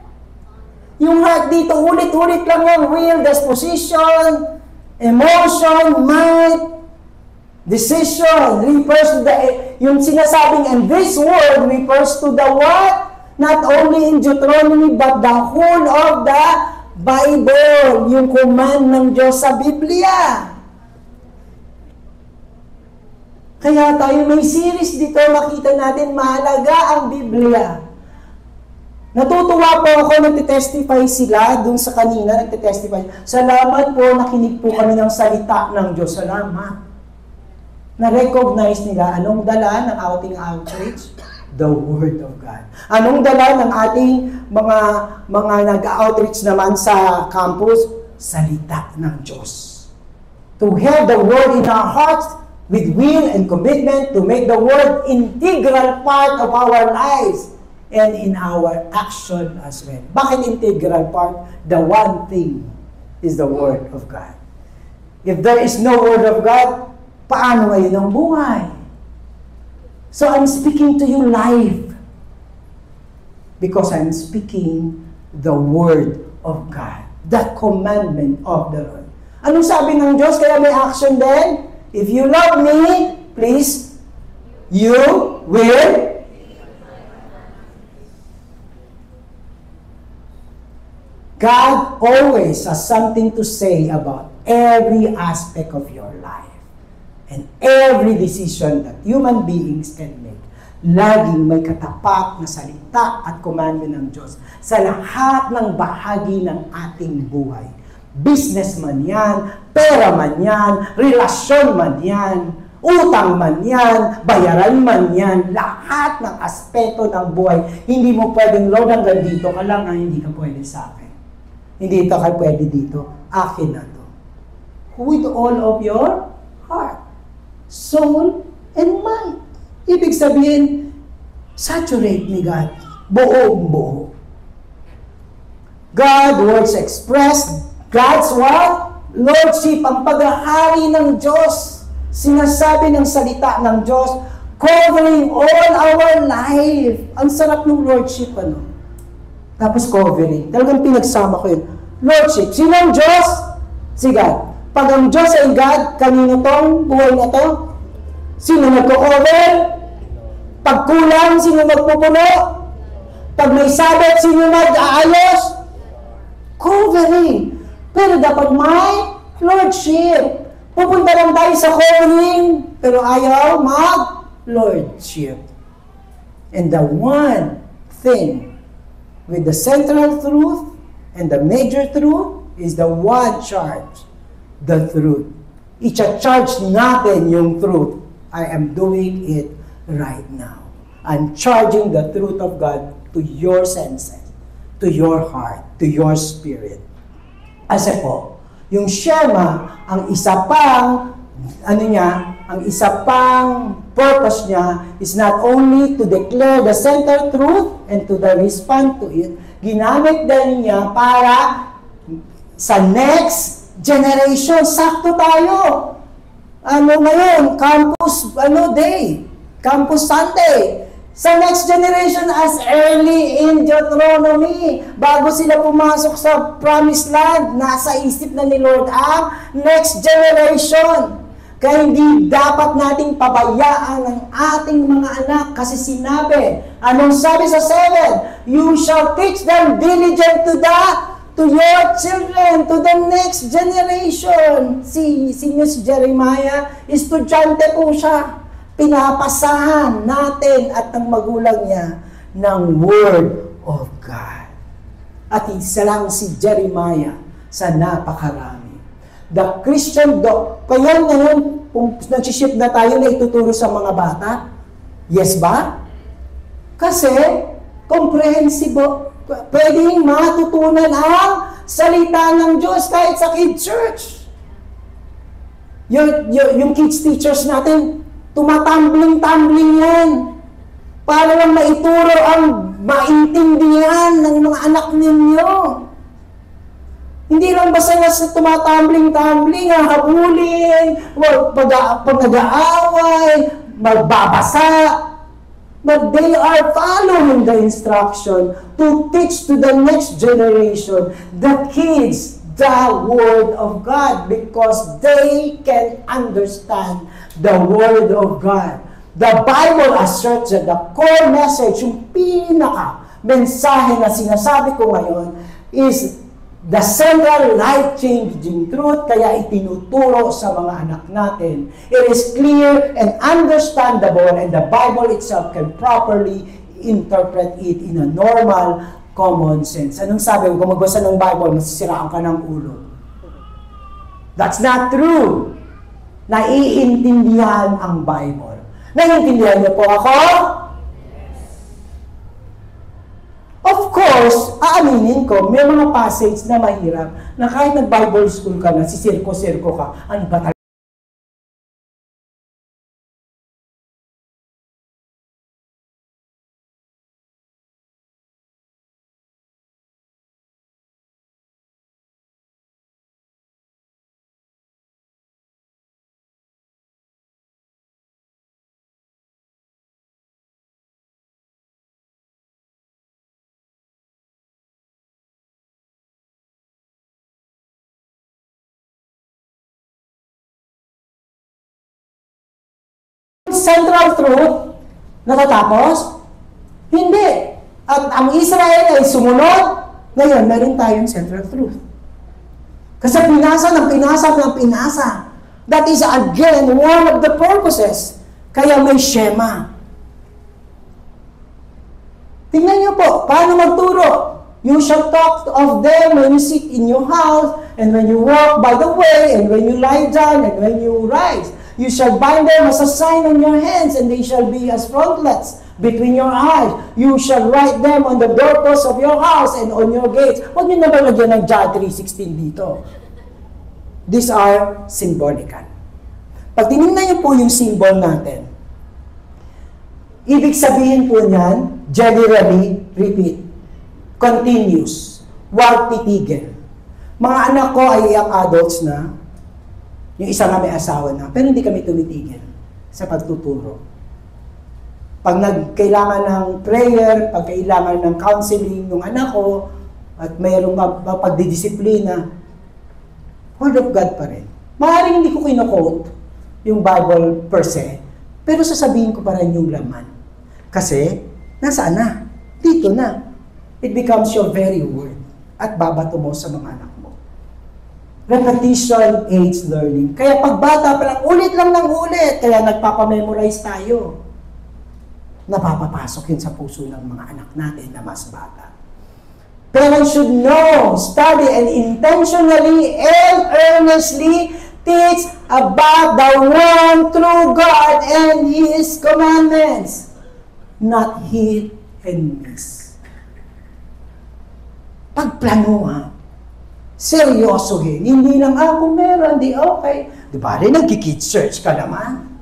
Yung heart dito, ulit-ulit lang yung will, disposition, emotion, mind, decision, refers to the, yung sinasabing, and this word refers to the what? Not only in Deuteronomy, but the whole of the Bible, yung command ng Diyos sa Biblia. Kaya tayo may series dito, makita natin mahalaga ang Biblia. Natutuwa po ako, nagtitestify sila dun sa kanina, nagtitestify. Salamat po, nakinig po kami ng salita ng Diyos. Salamat. Na-recognize nila anong dala ng ating outreach? The Word of God. Anong dala ng ating mga nag-outreach naman sa campus? Salita ng Diyos. To have the Word in our hearts with will and commitment to make the Word integral part of our lives and in our action as well. Bakit integral part? The one thing is the Word of God. If there is no Word of God, paano ngayon ang buhay? So I'm speaking to you live because I'm speaking the Word of God, the commandment of the Lord. Anong sabi ng Diyos? Kaya may action din. If you love me, please, you will. God always has something to say about every aspect of your life. And every decision that human beings can make, laging may katapat na salita at commandment ng Diyos sa lahat ng bahagi ng ating buhay. Business man yan, pera man yan, relasyon man yan, utang man yan, bayaran man yan, lahat ng aspeto ng buhay. Hindi mo pwedeng, Lord, hanggang dito ka lang, hindi ka pwede sa akin. Hindi ka pwede dito, akin na to. With all of your heart, soul, and mind. Ibig sabihin, saturate ni God. Buong-buo. God, words expressed, God's what? Lordship, ang paghahari ng Diyos. Sinasabi ng salita ng Diyos, covering all our life. Ang sarap ng Lordship, ano? Tapos covering. Talagang pinagsama ko yun. Lordship. Sino ang Diyos? Si God. Pag ang Diyos ay God, kanino tong buhay na to? Sino magko-cover? Pag kulang, sino magpupuno? Pag may sabot, sino mag-aayos? Covering. Pero dapat may Lordship. Pupunta lang tayo sa covering, pero ayaw mag-Lordship. And the one thing with the central truth and the major truth is the one charge. The truth. I-charge natin yung truth. I am doing it right now. I'm charging the truth of God to your senses, to your heart, to your spirit. Kasi po, yung Shema, ang isa pang, ang isa pang purpose niya is not only to declare the central truth and to respond to it, ginamit din niya para sa next generation. Sakto tayo. Ngayon, campus, day. Campus Sunday. Sa next generation, as early in Deuteronomy, bago sila pumasok sa promised land, nasa isip na ni Lord ang next generation. Kaya hindi dapat nating pabayaan ang ating mga anak kasi sinabi, anong sabi sa 7? You shall teach them diligent to your children, to the next generation. Si Jeremiah, estudyante po siya. Pinapasahan natin at ng magulang niya ng Word of God. At isa lang si Jeremiah sa napakarami. The Christian kaya ngayon, kung nagsiship na tayo na ituturo sa mga bata, yes ba? Kasi, comprehensive, pwedeng matutunan ang salita ng Diyos kahit sa kids church. Yung kids teachers natin, tumatambling-tambling yan. Para lang maituro ang maintindihan ng mga anak ninyo. Hindi lang basta na tumatambling-tambling, habulin, pag nag-aaway, magbabasa. But they are following the instruction to teach to the next generation, the kids, the Word of God, because they can understand the Word of God. The Bible asserts that the core message, yung pinaka-mensahe na sinasabi ko ngayon, is the central life-changing truth, kaya itinuturo sa mga anak natin. It is clear and understandable, and the Bible itself can properly interpret it in a normal, common sense. Anong sabi? Kung magbasa ng Bible, masisiraan ka ng ulo. That's not true. Naiintindihan ang Bible. Naiintindihan niyo po ako? Of course, aaminin ko, may mga passage na mahirap na kahit nag-Bible school ka na, sisirko-sirko ka, ano ba talaga? Central truth natatapos? Hindi. At ang Israel ay sumunod, ngayon meron tayong central truth. Kasi pinasa. That is again one of the purposes. Kaya may Shema. Tingnan niyo po, paano magturo? You shall talk of them when you sit in your house, and when you walk by the way, and when you lie down, and when you rise. You shall bind them as a sign on your hands, and they shall be as frontlets between your eyes. You shall write them on the doorposts of your house and on your gates. Huwag niyo naman lagyan ng John 3:16 dito. These are symbolical. Pag tinignan niyo po yung symbol natin, ibig sabihin po niyan, generally, repeat, continuous, huwag titigil. Mga anak ko ay young adults na, yung isa nga may asawa na, pero hindi kami tumitigil sa pagtuturo. Pag nagkailangan ng prayer, pag kailangan ng counseling ng anak ko, at mayroong pagdidisiplina, Word of God pa rin. Maaaring hindi ko kino-quote yung Bible per se, pero sasabihin ko pa rin yung laman. Kasi, nasaan na? Dito na. It becomes your very word at babato mo sa mga anak mo. Repetition aids learning. Kaya pag bata pa lang, ulit lang ng ulit. Kaya nagpapamemorize tayo. Napapapasok yun sa puso ng mga anak natin na mas bata. Parents should know, study, and intentionally and earnestly teach about the one true God and His commandments. Not hit and miss. Pagplanuhan. Seryosohin. Hindi lang ako meron, di okay. Di ba rin nagki-kids search ka naman?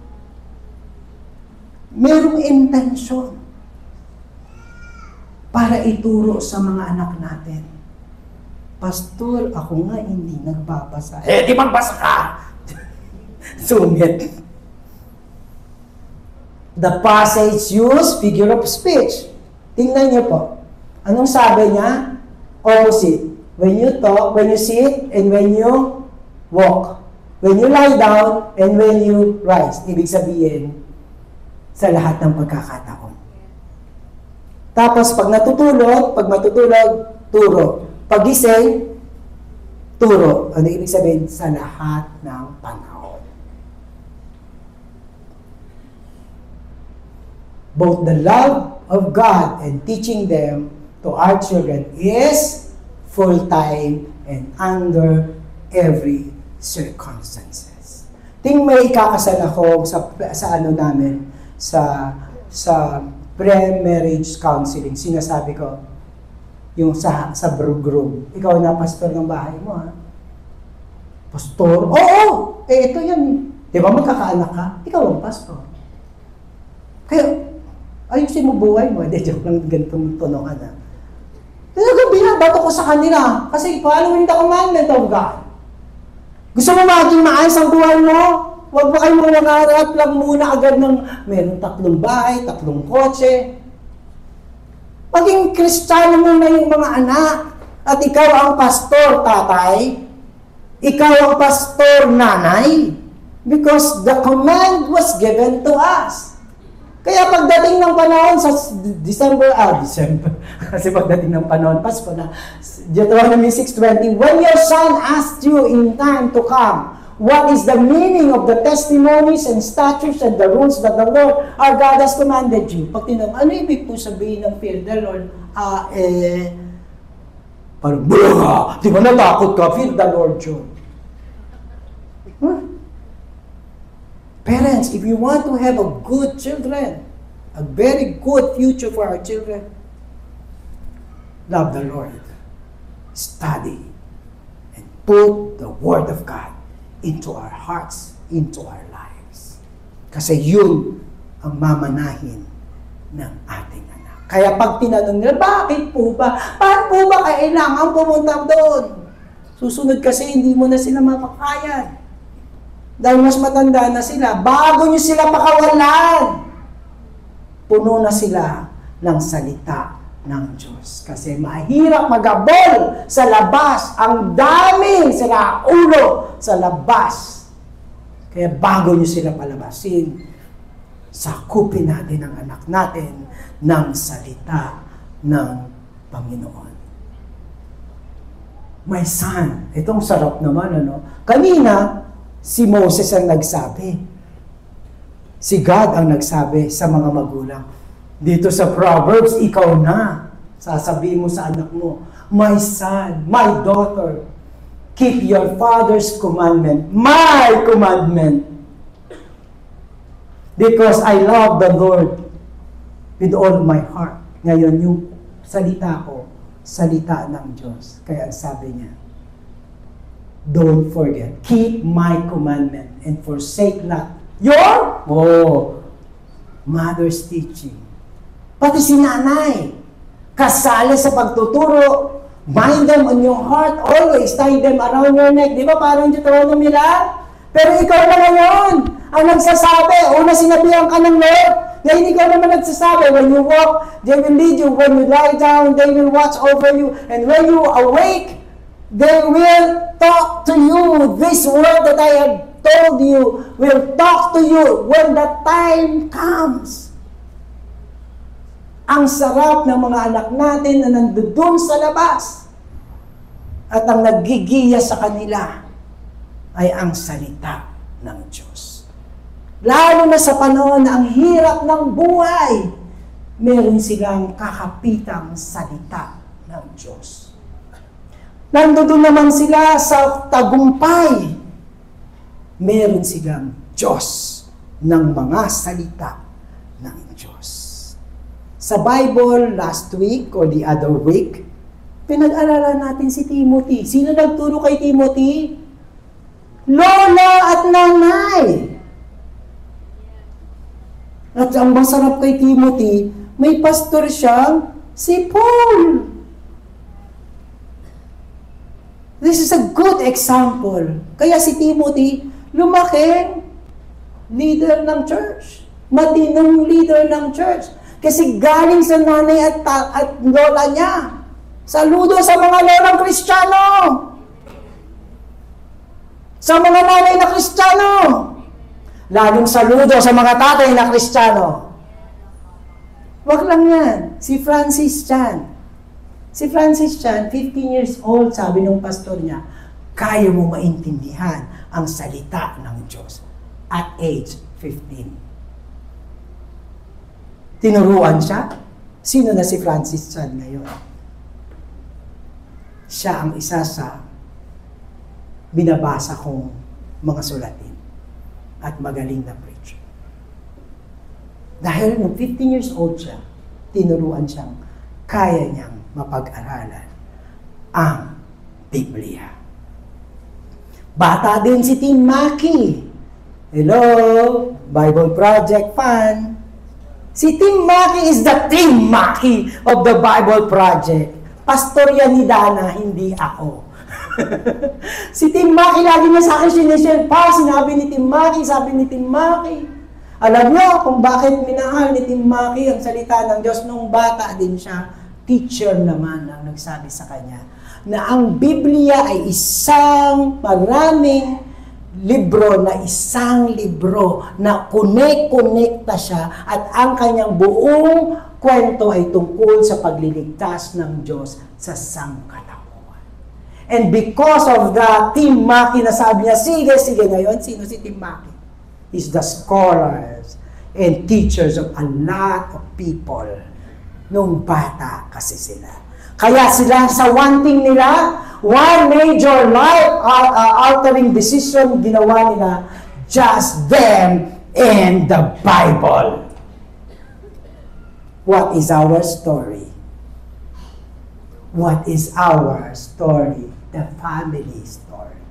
Merong intensyon para ituro sa mga anak natin. Pastor, ako nga hindi nagbabasa. Eh, di magbasa ka! Sungit. The passage use figure of speech. Tingnan niyo po. Anong sabi niya? Opposite. When you talk, when you sit, and when you walk. When you lie down, and when you rise. Ibig sabihin, sa lahat ng pagkakataon. Tapos, pag matutulog, turo. Pag-gising, turo. Ano ibig sabihin? Sa lahat ng panahon. Both the love of God and teaching them to our children is full-time and under every circumstances. May ikakasal ako sa ano namin, sa pre-marriage counseling. Sinasabi ko, yung sa groom. Ikaw na pastor ng bahay mo, ha? Pastor? Oo! Ito yan. Di ba magkakaanak ka? Ikaw ang pastor. Kaya, ayusin mo buhay mo. Hindi, joke lang ganitong tunungan, ha? Talagang binabato ko sa kanila. Kasi following the commandment of God. Gusto mo maging maayos ang buhay mo? Huwag mo kayo mangarap lang muna agad ng meron 3 bahay, 3 kotse. Maging Kristiyano muna yung mga anak. At ikaw ang pastor, tatay. Ikaw ang pastor, nanay. Because the command was given to us. Kaya pagdating ng panahon sa December, kasi pagdating ng panahon, Pasko na, Deuteronomy 6:20, when your son asks you in time to come, what is the meaning of the testimonies and statutes and the rules that the Lord our God has commanded you? Pag tinanong, ano ibig po sabihin ng fear the Lord? Parang, di ba natakot ka? Fear the Lord yun. Huh? Parents, if you want to have a good children, a very good future for our children, love the Lord. Study and put the Word of God into our hearts, into our lives. Kasi yun ang mamanahin ng ating anak. Kaya pag tinanong nila, bakit po ba? Paano po ba kailangan pumunta doon? Susunod kasi hindi mo na sila mapakayan. Dahil mas matanda na sila, bago nyo sila pakawalan, puno na sila ng salita ng Diyos. Kasi mahirap magabol sa labas. Ang daming sila ulo sa labas. Kaya bago nyo sila palabasin, sakupin natin ang anak natin ng salita ng Panginoon. My son, itong sarap naman, ano? Kanina, si Moses ang nagsabi. Si God ang nagsabi sa mga magulang. Dito sa Proverbs, ikaw na. Sasabihin mo sa anak mo, my son, my daughter, keep your father's commandment, my commandment. Because I love the Lord with all my heart. Ngayon, yung salita ko, salita ng Diyos. Kaya sabi niya, don't forget, keep my commandment and forsake not your mother's teaching. Pati si nanay, kasali sa pagtuturo, bind them on your heart, always tie them around your neck. Di ba parang Deuteronomy lang? Pero ikaw na ngayon ang nagsasabi. Una sinabihan ka ng Lord, ngayon ikaw naman nagsasabi. When you walk, they will lead you. When you lie down, they will watch over you. And when you awake, they will talk to you. This word that I have told you will talk to you when the time comes. Ang sarap ng mga anak natin na nandoon sa labas at ang nagigiya sa kanila ay ang salita ng Diyos. Lalo na sa panahon na ang hirap ng buhay, meron silang kakapitang salita ng Diyos. Nandoon naman sila sa tagumpay. Meron silang Diyos ng mga salita ng Diyos. Sa Bible, last week or the other week, pinag-aralan natin si Timothy. Sino nagturo kay Timothy? Lola at nanay. At ang masarap kay Timothy, may pastor siyang si Paul. This is a good example. Kaya si Timothy, lumaking leader ng church. Matinong leader ng church. Kasi galing sa nanay at lola niya. Saludo sa mga lolang Kristiyano. Sa mga nanay na Kristiyano. Lalong saludo sa mga tatay na Kristiyano. Wag lang yan. Si Francis Chan. Si Francis Chan, 15 years old, sabi ng pastor niya, kaya mo maintindihan ang salita ng Diyos at age 15. Tinuruan siya. Sino na si Francis Chan ngayon? Siya ang isa sa binabasa kong mga sulatin at magaling na preacher. Dahil nung 15 years old siya, tinuruan siyang kaya niyang mapag-aralan ang Biblia. Bata din si Tim Mackey. Hello, Bible Project fan. Si Tim Mackey is the Tim Mackey of the Bible Project. Pastor yan ni Dana, hindi ako. Si Tim Mackey, lagi niya sa akin sinishare pa. Sinabi ni Tim Mackey, sabi ni Tim Mackey. Alam niyo kung bakit minahal ni Tim Mackey ang salita ng Diyos nung bata din siya. Teacher naman ang nagsabi sa kanya na ang Biblia ay maraming libro na kunek-konekta siya at ang kanyang buong kwento ay tungkol sa pagliligtas ng Diyos sa sangkatauhan. And because of that, Tim Mackey na sabi niya, sige ngayon, sino si Tim Mackey? He's the scholars and teachers of a lot of people. Nung bata kasi sila. Kaya sila sa wanting nila, one major life-altering decision ginawa nila, just them and the Bible. What is our story? What is our story? The family story.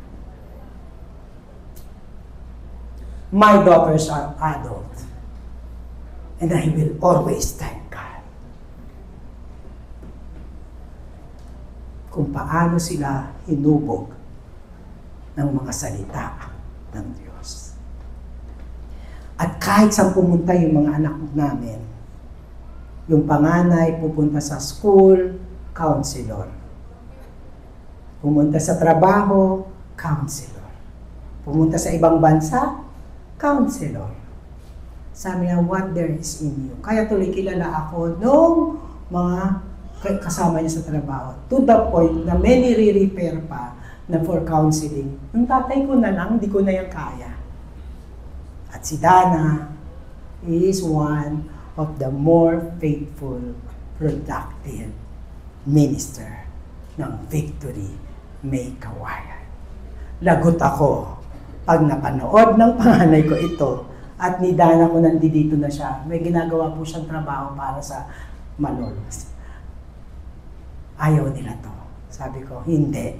My daughters are adult, and I will always thank God kung paano sila hinubog ng mga salita ng Diyos. At kahit saan pumunta yung mga anak namin, yung panganay pupunta sa school, counselor. Pumunta sa trabaho, counselor. Pumunta sa ibang bansa, counselor. Sabi niya, what there is in you. Kaya tuloy kilala ako nung mga kasama niya sa trabaho. To the point na may nire-repair pa na for counseling. Yung tatay ko na lang, hindi ko na yung kaya. At si Dana is one of the more faithful, productive minister ng Victory May Kawayan. Lagot ako pag napanood ng panganay ko ito at ni Dana ko nandito na siya. May ginagawa po siyang trabaho para sa Malolos. Ayaw nila to. Sabi ko, hindi.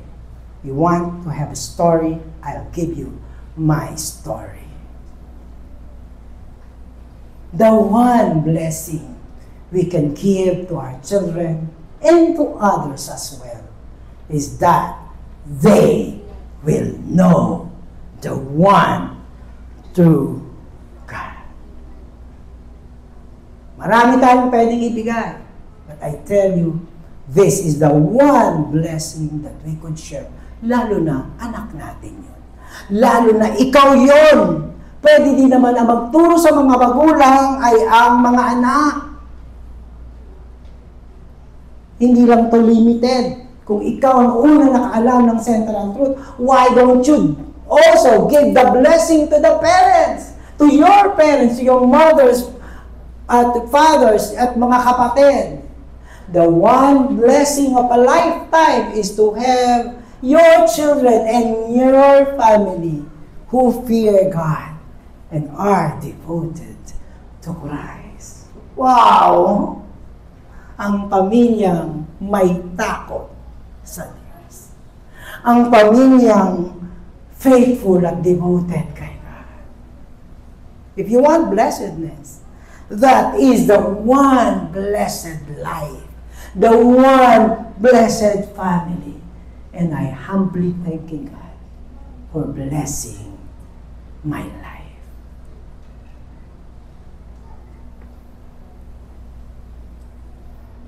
You want to have a story? I'll give you my story. The one blessing we can give to our children and to others as well is that they will know the one true God. Marami tayong pwedeng ibigay. But I tell you, this is the one blessing that we could share. Lalo na, anak natin yun. Lalo na, ikaw yun. Pwede din naman na magturo sa mga magulang ay ang mga anak. Hindi lang to limited. Kung ikaw ang unang nakaalam ng central truth, why don't you also give the blessing to the parents, to your parents, to your mothers, at fathers, at mga kapatid. The one blessing of a lifetime is to have your children and your family who fear God and are devoted to Christ. Wow! Ang pamilyang may takot sa Diyos. Ang pamilyang faithful at devoted kay God. If you want blessedness, that is the one blessed life. The one blessed family. And I humbly thank God for blessing my life.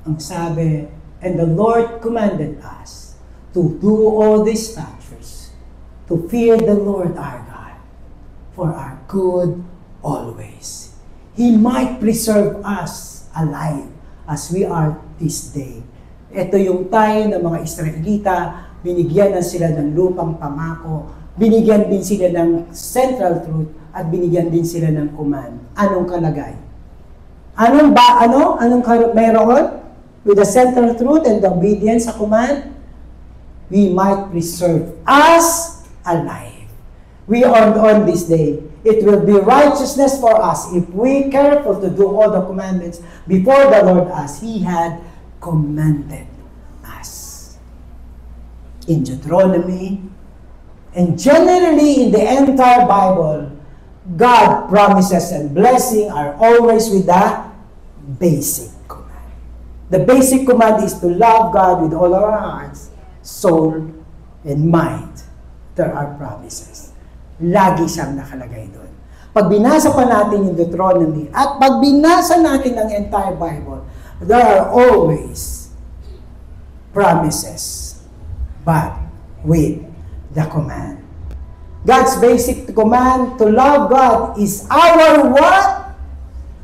Ang sabi, and the Lord commanded us to do all these statutes, to fear the Lord our God, for our good always. He might preserve us alive as we are this day. Ito yung tayo ng mga Israelita, binigyan na sila ng lupang pangako, binigyan din sila ng central truth, at binigyan din sila ng command. Anong kalagay? Anong meron? With the central truth and the obedience sa command, we might preserve us alive. We are on this day. It will be righteousness for us if we careful to do all the commandments before the Lord as He had commanded us. In Deuteronomy, and generally in the entire Bible, God promises and blessing are always with the basic command. The basic command is to love God with all our hearts, soul, and mind. There are promises. Lagi siyang nakalagay doon. Pag binasa pa natin yung Deuteronomy at pag binasa natin ang entire Bible, there are always promises, but with the command. God's basic command to love God is our what?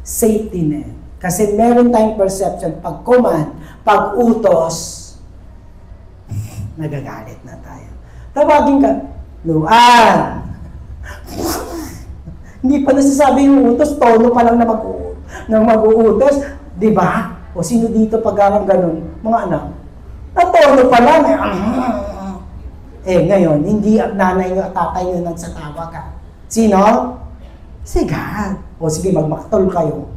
Safety net. Kasi meron tayong perception, pag command, pag utos, nagagalit na tayo. Tawagin ka, Luan. Hindi pa nasasabi yung utos, tono pa lang na mag-uutos. Di ba? O sino dito pag garang ganun? Mga anak. Tono pa lang. Ngayon, hindi ang nanay nyo at tatay nyo nang sa tawa ka. Sino? Si God. O sige, magmaktol kayo.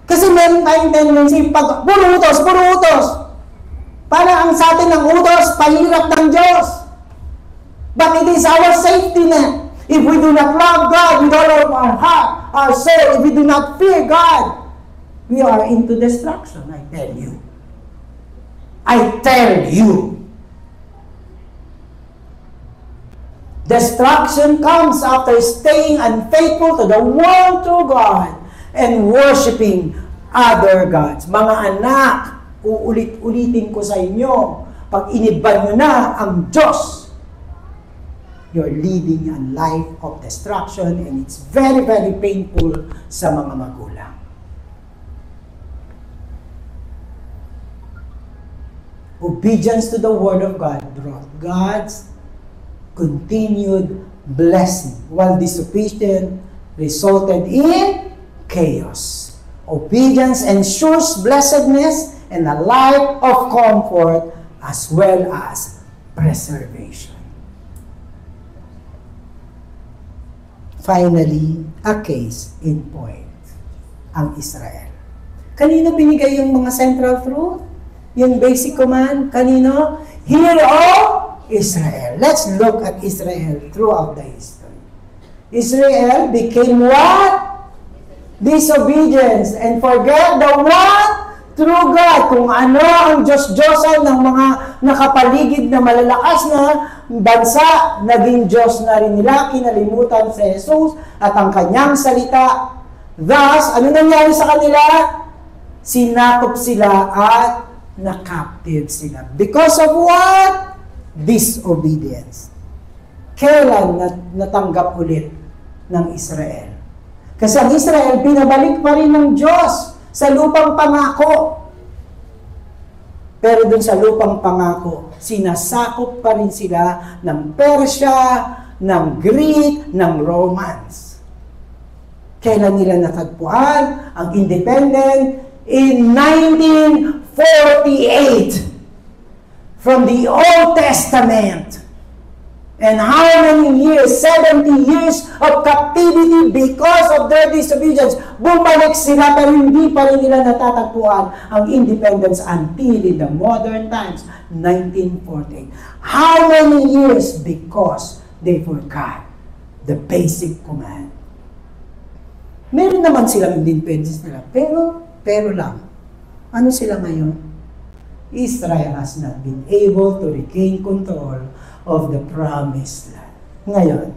Kasi meron tayong tendency, pag puro utos. Para ang sa atin ng utos, pahirap ng Diyos. But it is our safety net. If we do not love God with all of our heart, our soul, if we do not fear God, we are into destruction, I tell you. I tell you. Destruction comes after staying unfaithful to the one true God and worshiping other gods. Mga anak, uulit-ulitin ko sa inyo, pag iniban nyo na ang Diyos, you're leading a life of destruction and it's very, very painful sa mga magulang. Obedience to the Word of God brought God's continued blessing, while disobedience resulted in chaos. Obedience ensures blessedness and a life of comfort as well as preservation. Finally, a case in point, ang Israel. Kanino binigay yung mga central truth? Yung basic command? Kanino? Hear, O Israel. Let's look at Israel throughout the history. Israel became what? Disobedience and forget the one true God. Kung ano ang Diyos-Diyosan ng mga nakapaligid na malalakas na bansa, naging Diyos na rin nila, kinalimutan si Jesus at ang kanyang salita. Thus, ano nangyari sa kanila? Sinakop sila at na-captive sila. Because of what? Disobedience. Kailan natanggap ulit ng Israel? Kasi ang Israel, pinabalik pa rin ng Diyos sa lupang pangako. Pero dun sa lupang pangako, sinasakop pa rin sila ng Persia, ng Greek, ng Romans. Kailan nila natagpuan ang independent? In 1948. From the Old Testament. And how many years? 70 years of captivity because of their disobedience. Bumalik sila pero hindi pa rin nila natatagpuan ang independence until in the modern times, 1948. How many years? Because they forgot the basic command. Meron naman silang independence nila, pero lang. Ano sila ngayon? Israel has not been able to regain control of the promised land. Ngayon,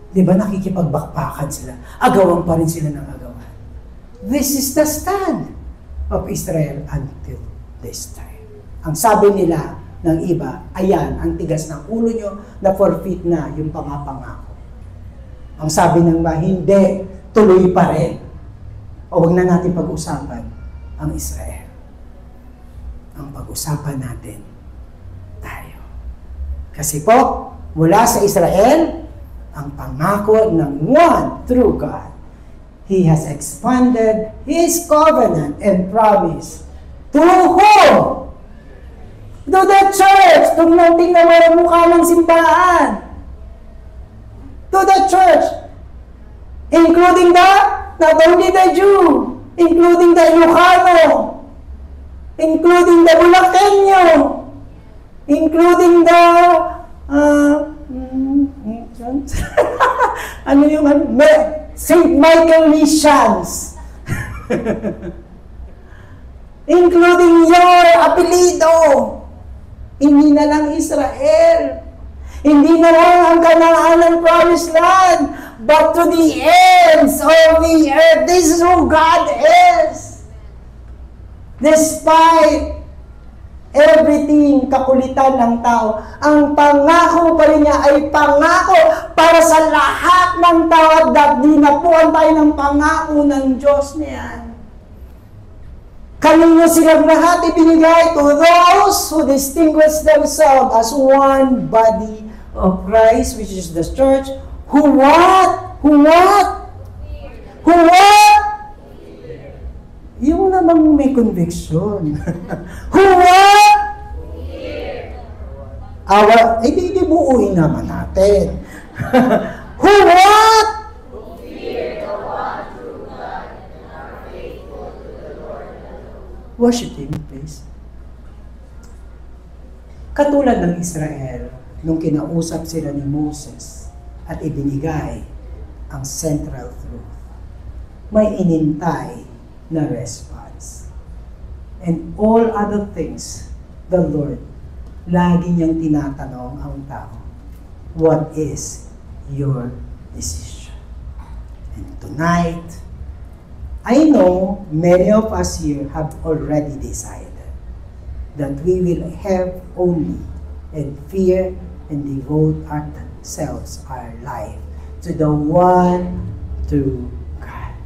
di ba nakikipagbakbakan sila? Agawan pa rin sila ng agawan. This is the stand. of Israel until this time. Ang sabi nila ng iba, ayan, ang tigas ng ulo nyo, na forfeit na yung pangapangako. Ang sabi ng iba, hindi, tuloy pa rin. O wag na natin pag-usapan ang Israel. Ang pag-usapan natin, tayo. Kasi po, mula sa Israel, ang pangako ng one true God. He has expanded His covenant and promise. To whom? To the church. Tingnan mo ang mukha ng simbahan. To the church. Including not only the Jew, including the Ilocano, including the Bulakenyo, including the St. Michael Missions, including your apelido. Hindi na lang Israel, hindi na lang ang Kanaan ng Promised Land, but to the ends of the earth. This is who God is. Despite everything, kakulitan ng tao, ang pangako pa rin niya ay pangako para sa lahat ng tao at dinapuan tayo ng pangako ng Diyos niyan. Kanino silang lahat ibinigay? To those who distinguish themselves as one body of Christ, which is the church, who what? Who what? Who what? Yung namang may conviction. Who what? Hindi buuin naman natin. Who what? Worship Him, please. Katulad ng Israel, nung kinausap sila ni Moses at ibinigay ang central truth, may inintay na response. And all other things, the Lord, lagi niyang tinatanong ang tao, what is your decision? And tonight, I know many of us here have already decided that we will have only and fear and devote ourselves, our life, to the one true God.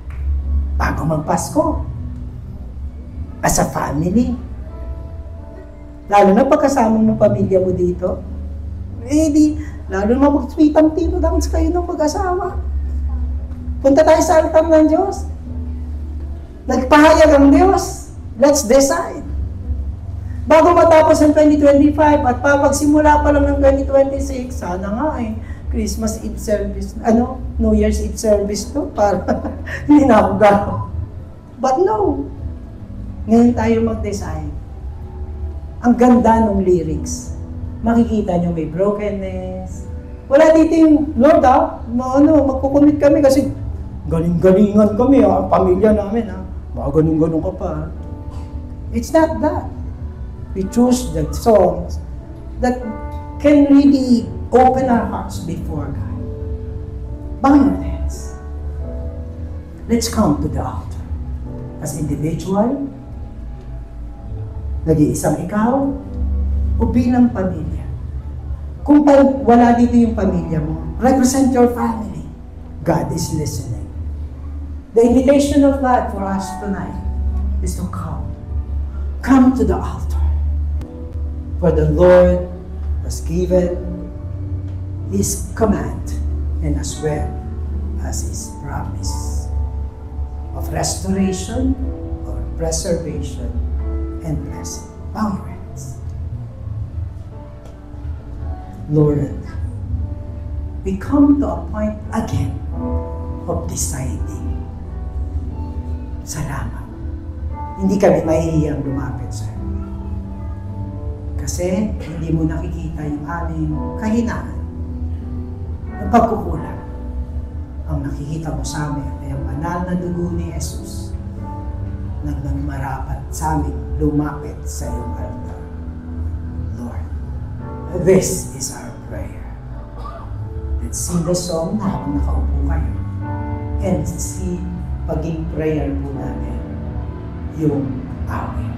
Bago magpasko, as a family, lalo na pagkasama mo pamilya mo dito, lalo na mag-sweetang tito dance kayo ng pag-asawa. Punta tayo sa altar ng Diyos. Nagpahayag ang Diyos. Let's decide. Bago matapos ang 2025 at papagsimula pa lang ng 2026, sana nga Christmas Eve service, New Year's Eve service to, para hindi na ako garo. But no. Ngayon tayo mag-decide. Ang ganda ng lyrics. Makikita nyo may brokenness. Wala dito yung, Lord magkukumit kami kasi galing-galingan kami, ang pamilya namin, mga ganun-ganun ka pa. It's not that. We choose the songs that can really open our hearts before God. Bow your heads. Let's come to the altar. As individual, nag-iisang ikaw, o bilang pamilya. Kung wala dito yung pamilya mo, represent your family. God is listening. The invitation of God for us tonight is to come. Come to the altar. For the Lord has given His command and as well as His promise of restoration or preservation and blessing. Bow your heads. Lord, we come to a point again of deciding. Salamat. Hindi kami mahihiyang lumapit sa iyo. Kasi hindi mo nakikita yung aming kahinaan, yung pagkukulang. Ang nakikita mo sa amin ay ang banal na dugo ni Jesus na marapat sa amin lumapit sa iyong altar. Lord, this is our prayer. Let's sing the song na habang nakaupo kayo and see paging prayer po natin yung awit.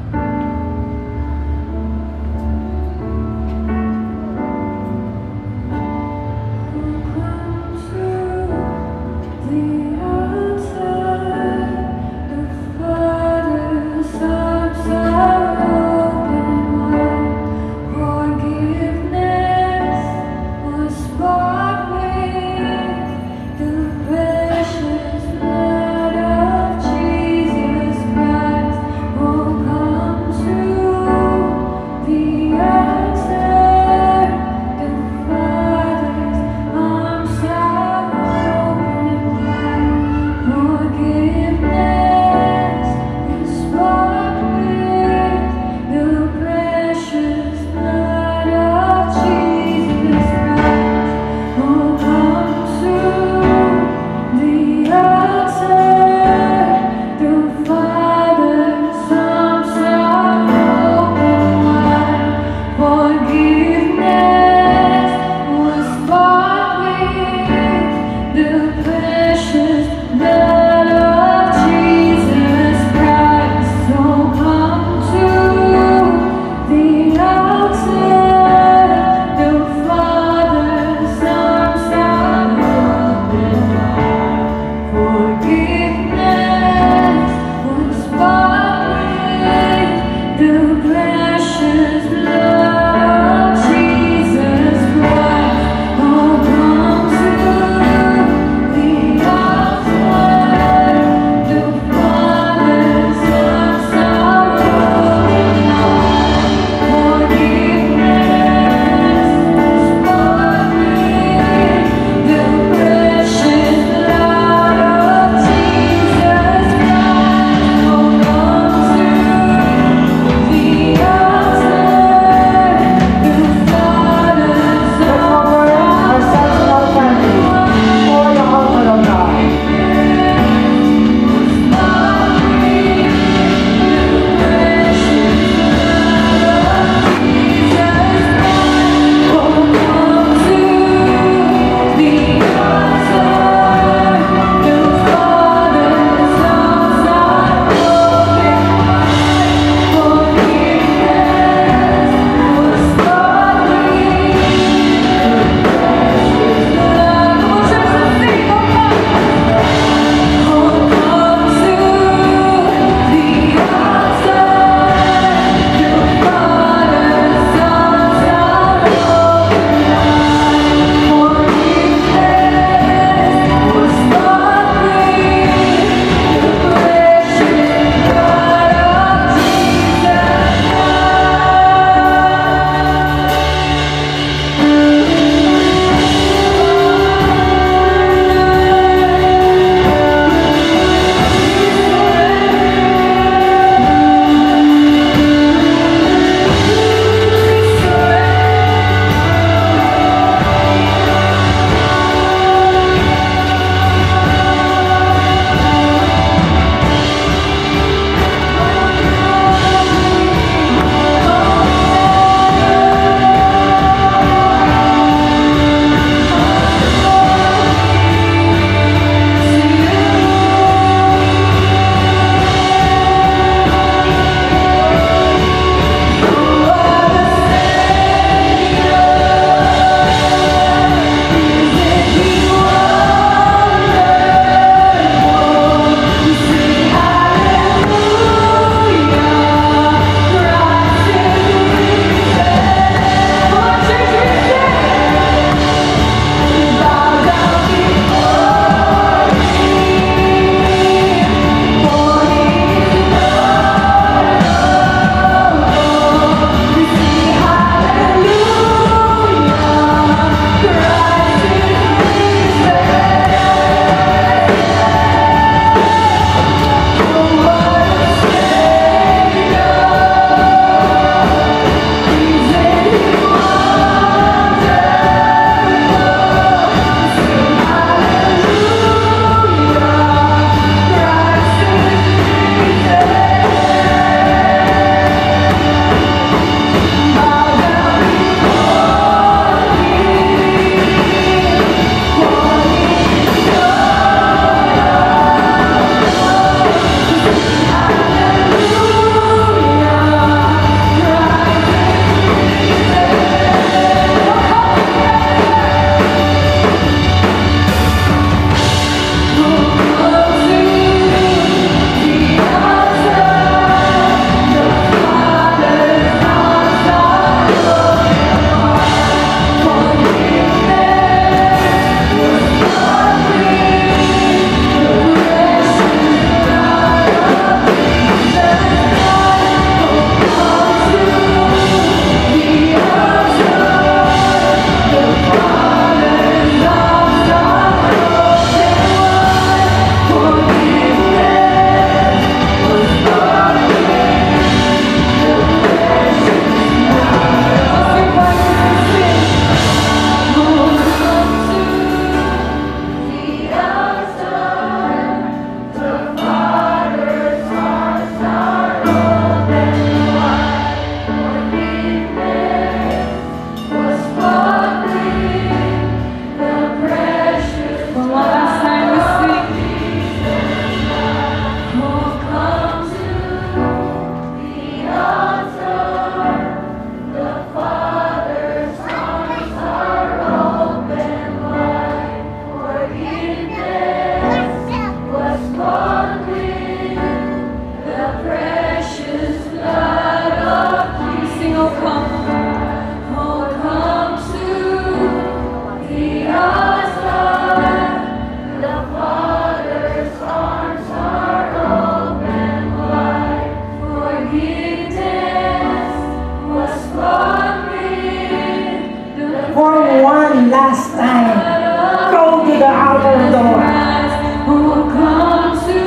For one last time, go to the outer door.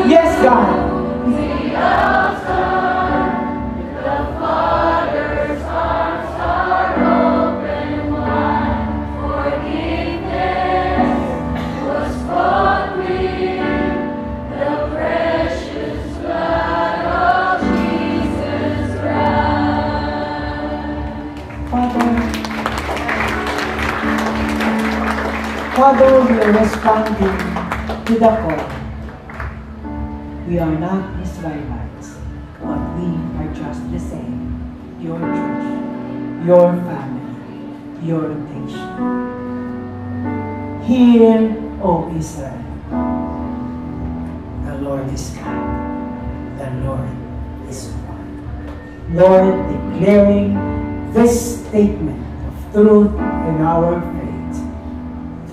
Yes, God. Father, we are responding to the call. We are not Israelites, but we are just the same. Your church, your family, your nation. Hear, O Israel, the Lord is God, the Lord is one. Lord, declaring this statement of truth in our faith,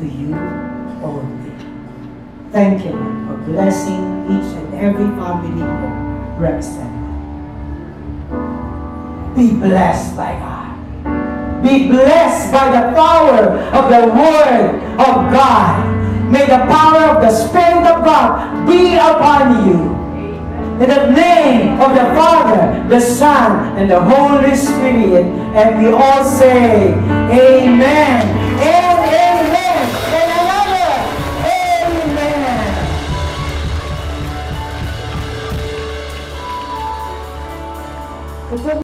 to you only. Thank you, Lord, for blessing each and every family here represented. Be blessed by God. Be blessed by the power of the Word of God. May the power of the Spirit of God be upon you. In the name of the Father, the Son, and the Holy Spirit. And we all say, Amen. And amen. And another, Amen.